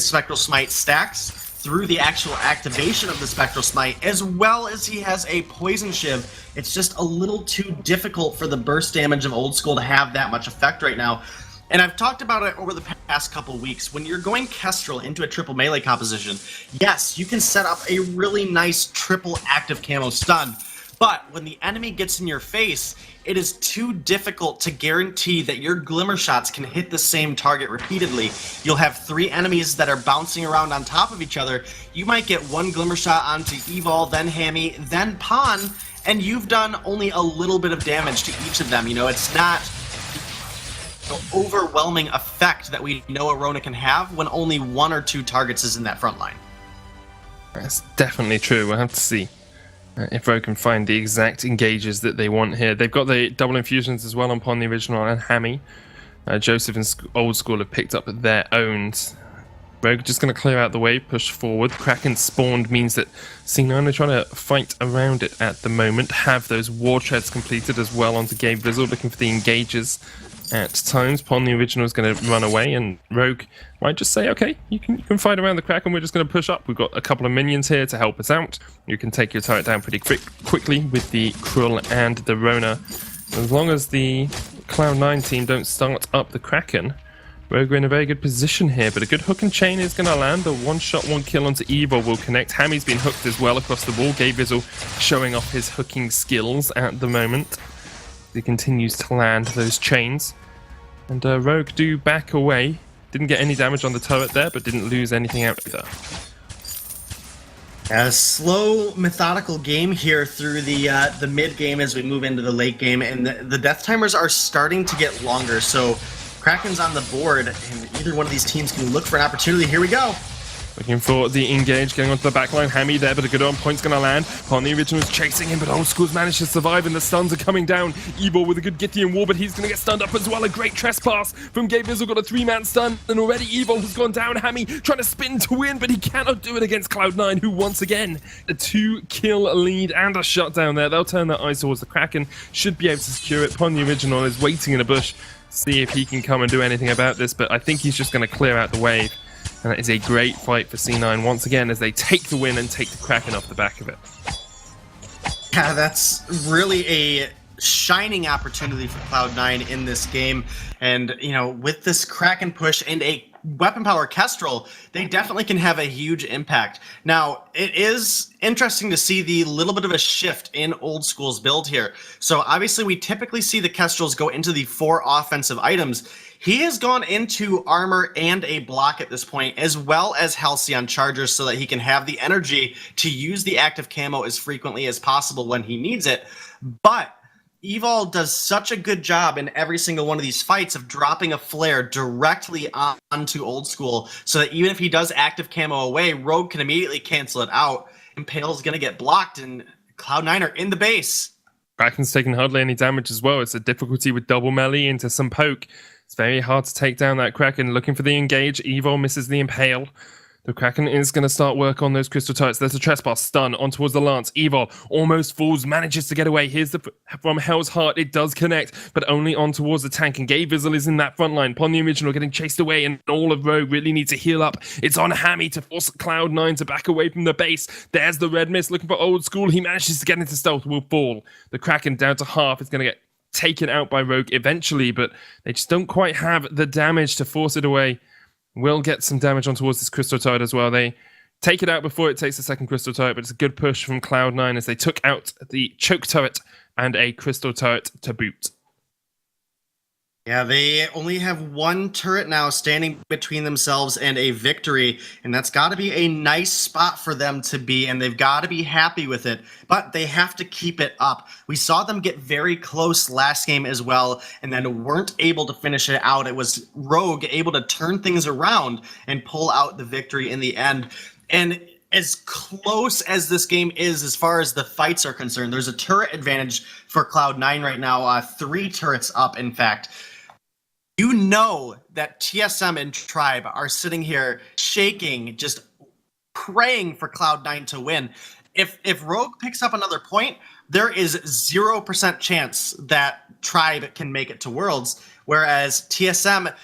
Spectral Smite stacks, through the actual activation of the Spectral Smite, as well as he has a Poison Shiv. It's just a little too difficult for the burst damage of Old School to have that much effect right now. And I've talked about it over the past couple weeks. When you're going Kestrel into a triple melee composition, yes, you can set up a really nice triple active camo stun. But when the enemy gets in your face, it is too difficult to guarantee that your glimmer shots can hit the same target repeatedly. You'll have 3 enemies that are bouncing around on top of each other. You might get 1 glimmer shot onto Evil, then Hammy, then Pan, and you've done only a little bit of damage to each of them. It's not the overwhelming effect that we know a Rona can have when only 1 or 2 targets is in that front line. That's definitely true. We'll have to see If Rogue can find the exact engages that they want here. They've got the double infusions as well upon the original and Hammy. Joseph and Old School have picked up their own. Rogue just going to clear out the way, push forward. Kraken spawned means that C9 are trying to fight around it at the moment. Have those war treads completed as well onto Gabe Vizzle, looking for the engages at times. Pon the original is going to run away, and Rogue might just say, okay, you can fight around the Kraken, we're just going to push up. We've got a couple of minions here to help us out. You can take your turret down pretty quickly with the Krull and the Rona. As long as the Cloud9 team don't start up the Kraken, Rogue are in a very good position here, but a good hook and chain is going to land. The one shot, one kill onto Evil will connect. Hammy's been hooked as well across the wall. Gabe Vizzle showing off his hooking skills at the moment. He continues to land those chains. And Rogue do back away. Didn't get any damage on the turret there, but didn't lose anything out either. A slow, methodical game here through the mid game as we move into the late game, and the death timers are starting to get longer. So Kraken's on the board, and either one of these teams can look for an opportunity. Here we go. Looking for the engage, going onto the backline. Hammy there, but a good on point's going to land. Pon the original is chasing him, but Old School's managed to survive, and the stuns are coming down. Evil with a good Gideon wall, but he's going to get stunned up as well. A great trespass from Gabe Vizzle, got a 3-man stun, and already Evil has gone down. Hammy trying to spin to win, but he cannot do it against Cloud9, who once again, a 2-kill lead and a shutdown there. They'll turn their eyes towards the Kraken, should be able to secure it. Pon the original is waiting in a bush, see if he can come and do anything about this, but I think he's just going to clear out the wave. And that is a great fight for C9 once again as they take the win and take the Kraken off the back of it. Yeah, that's really a shining opportunity for Cloud9 in this game. And, you know, with this Kraken push and a weapon power Kestrel, they definitely can have a huge impact. Now, it is interesting to see the little bit of a shift in Old School's build here. So obviously we typically see the Kestrels go into the 4 offensive items. He has gone into armor and a block at this point, as well as Halcyon Chargers, so that he can have the energy to use the active camo as frequently as possible when he needs it. But Evil does such a good job in every single one of these fights of dropping a flare directly onto Old School, so that even if he does active camo away, Rogue can immediately cancel it out. Impale's going to get blocked, and Cloud9 are in the base. Kraken's taking hardly any damage as well. It's a difficulty with double melee into some poke. It's very hard to take down that Kraken. Looking for the engage. Evo misses the impale. The Kraken is going to start work on those crystal turrets. There's a trespass stun on towards the lance. Evo almost falls, manages to get away. Here's the from Hell's Heart. It does connect, but only on towards the tank. And Gabe Vizzle is in that front line. Pon the original getting chased away, and all of Rogue really need to heal up. It's on Hammy to force Cloud9 to back away from the base. There's the red mist looking for Old School. He manages to get into stealth, will fall. The Kraken down to half is going to get taken out by Rogue eventually, but they just don't quite have the damage to force it away. Will get some damage on towards this crystal turret as well. They take it out before it takes the second crystal turret, but it's a good push from Cloud9 as they took out the choke turret and a crystal turret to boot. Yeah, they only have one turret now standing between themselves and a victory, and that's got to be a nice spot for them to be, and they've got to be happy with it, but they have to keep it up. We saw them get very close last game as well, and then weren't able to finish it out. It was Rogue able to turn things around and pull out the victory in the end. And as close as this game is as far as the fights are concerned, there's a turret advantage for Cloud9 right now, 3 turrets up, in fact. You know that TSM and Tribe are sitting here shaking, just praying for Cloud9 to win. If Rogue picks up another point, there is 0% chance that Tribe can make it to Worlds, whereas TSM,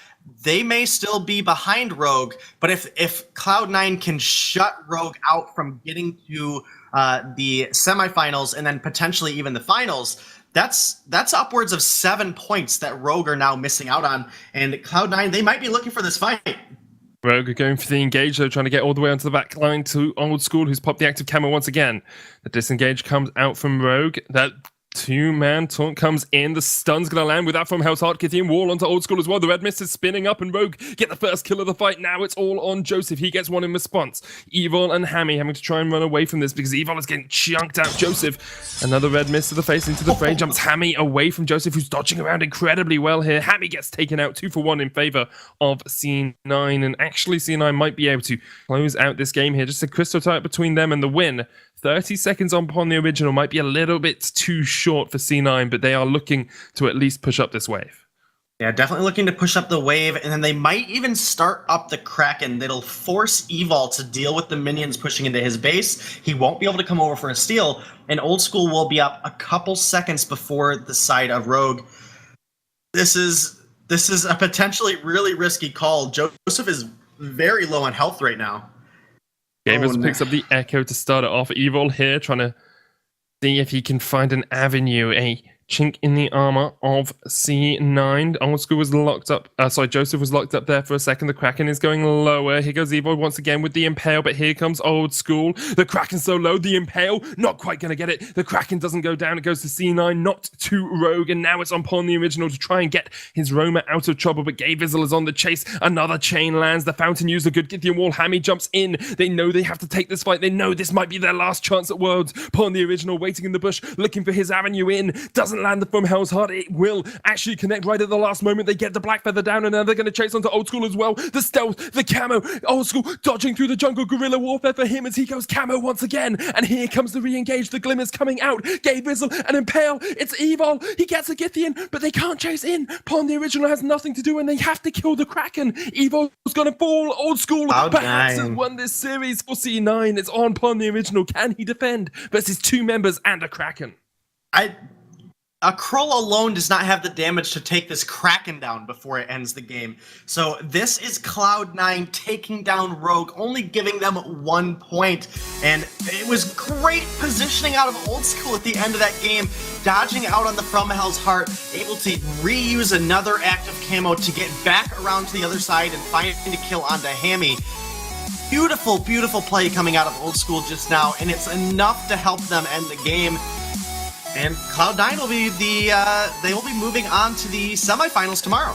they may still be behind Rogue, but if Cloud9 can shut Rogue out from getting to the semifinals and then potentially even the finals, that's upwards of 7 points that Rogue are now missing out on, and Cloud9, they might be looking for this fight. Rogue are going for the engage, though, trying to get all the way onto the back line to Old School, who's popped the active camo once again. The disengage comes out from Rogue. That 2-man taunt comes in. The stun's going to land with that from Hell's Heart. Gideon wall onto Old School as well. The red mist is spinning up, and Rogue get the first kill of the fight. Now it's all on Joseph. He gets one in response. Evil and Hammy having to try and run away from this because Evil is getting chunked out. Joseph, another red mist to the face into the fray. Jumps Hammy away from Joseph, who's dodging around incredibly well here. Hammy gets taken out 2 for 1 in favor of C9, and actually C9 might be able to close out this game here. Just a crystal turret between them and the win. 30 seconds on the original might be a little bit too short for C9, but they are looking to at least push up this wave. Yeah, definitely looking to push up the wave, and then they might even start up the Kraken. That'll force Evil to deal with the minions pushing into his base. He won't be able to come over for a steal, and Old School will be up a couple seconds before the side of Rogue. This is a potentially really risky call. Joseph is very low on health right now. Gabriel picks up the Echo to start it off. Evil here trying to see if he can find an avenue, a chink in the armor of C9. Old School was locked up. Joseph was locked up there for a second. The Kraken is going lower. Here goes Evil once again with the Impale, but here comes Old School. The Kraken's so low. The Impale, not quite going to get it. The Kraken doesn't go down. It goes to C9, not to Rogue, and now it's on Pawn the Original to try and get his Roma out of trouble, but Gay Vizzle is on the chase. Another chain lands. The Fountain user good. Gideon Wall. Hammy jumps in. They know they have to take this fight. They know this might be their last chance at Worlds. Pawn the Original waiting in the bush, looking for his avenue in. Doesn't land from Hell's Heart. It will actually connect right at the last moment. They get the Black Feather down, and now they're going to chase onto Old School as well. The stealth, the camo, Old School dodging through the jungle. Guerrilla warfare for him as he goes camo once again. And here comes the re-engage. The Glimmers coming out. Gay Vizzle and Impale. It's Evil. He gets a Githian, but they can't chase in. Pawn the Original has nothing to do, and they have to kill the Kraken. Evil's going to fall. Old School perhaps has won this series for C9. It's on Pawn the Original. Can he defend versus two members and a Kraken? A Krull alone does not have the damage to take this Kraken down before it ends the game. So this is Cloud9 taking down Rogue, only giving them 1 point. And it was great positioning out of Old School at the end of that game, dodging out on the From Hell's Heart, able to reuse another active camo to get back around to the other side and find a kill onto Hammy. Beautiful, beautiful play coming out of Old School just now, and it's enough to help them end the game. And Cloud9 will be they will be moving on to the semifinals tomorrow.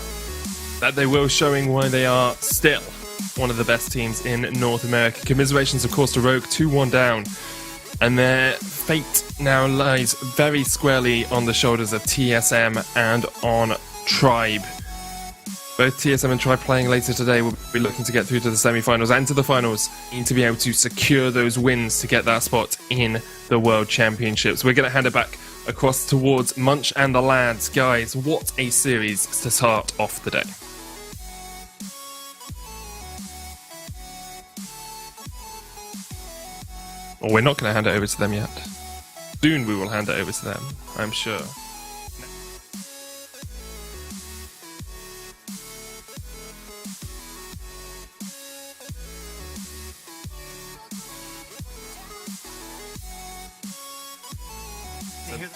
That they will, showing why they are still one of the best teams in North America. Commiserations, of course, to Rogue, 2-1 down. And their fate now lies very squarely on the shoulders of TSM and on Tribe. Both TSM and Tribe playing later today will be looking to get through to the semi-finals and to the finals. Need to be able to secure those wins to get that spot in the World Championships. We're going to hand it back across towards Munch and the lads. Guys, what a series to start off the day. Well, we're not going to hand it over to them yet. Soon we will hand it over to them, I'm sure. Here's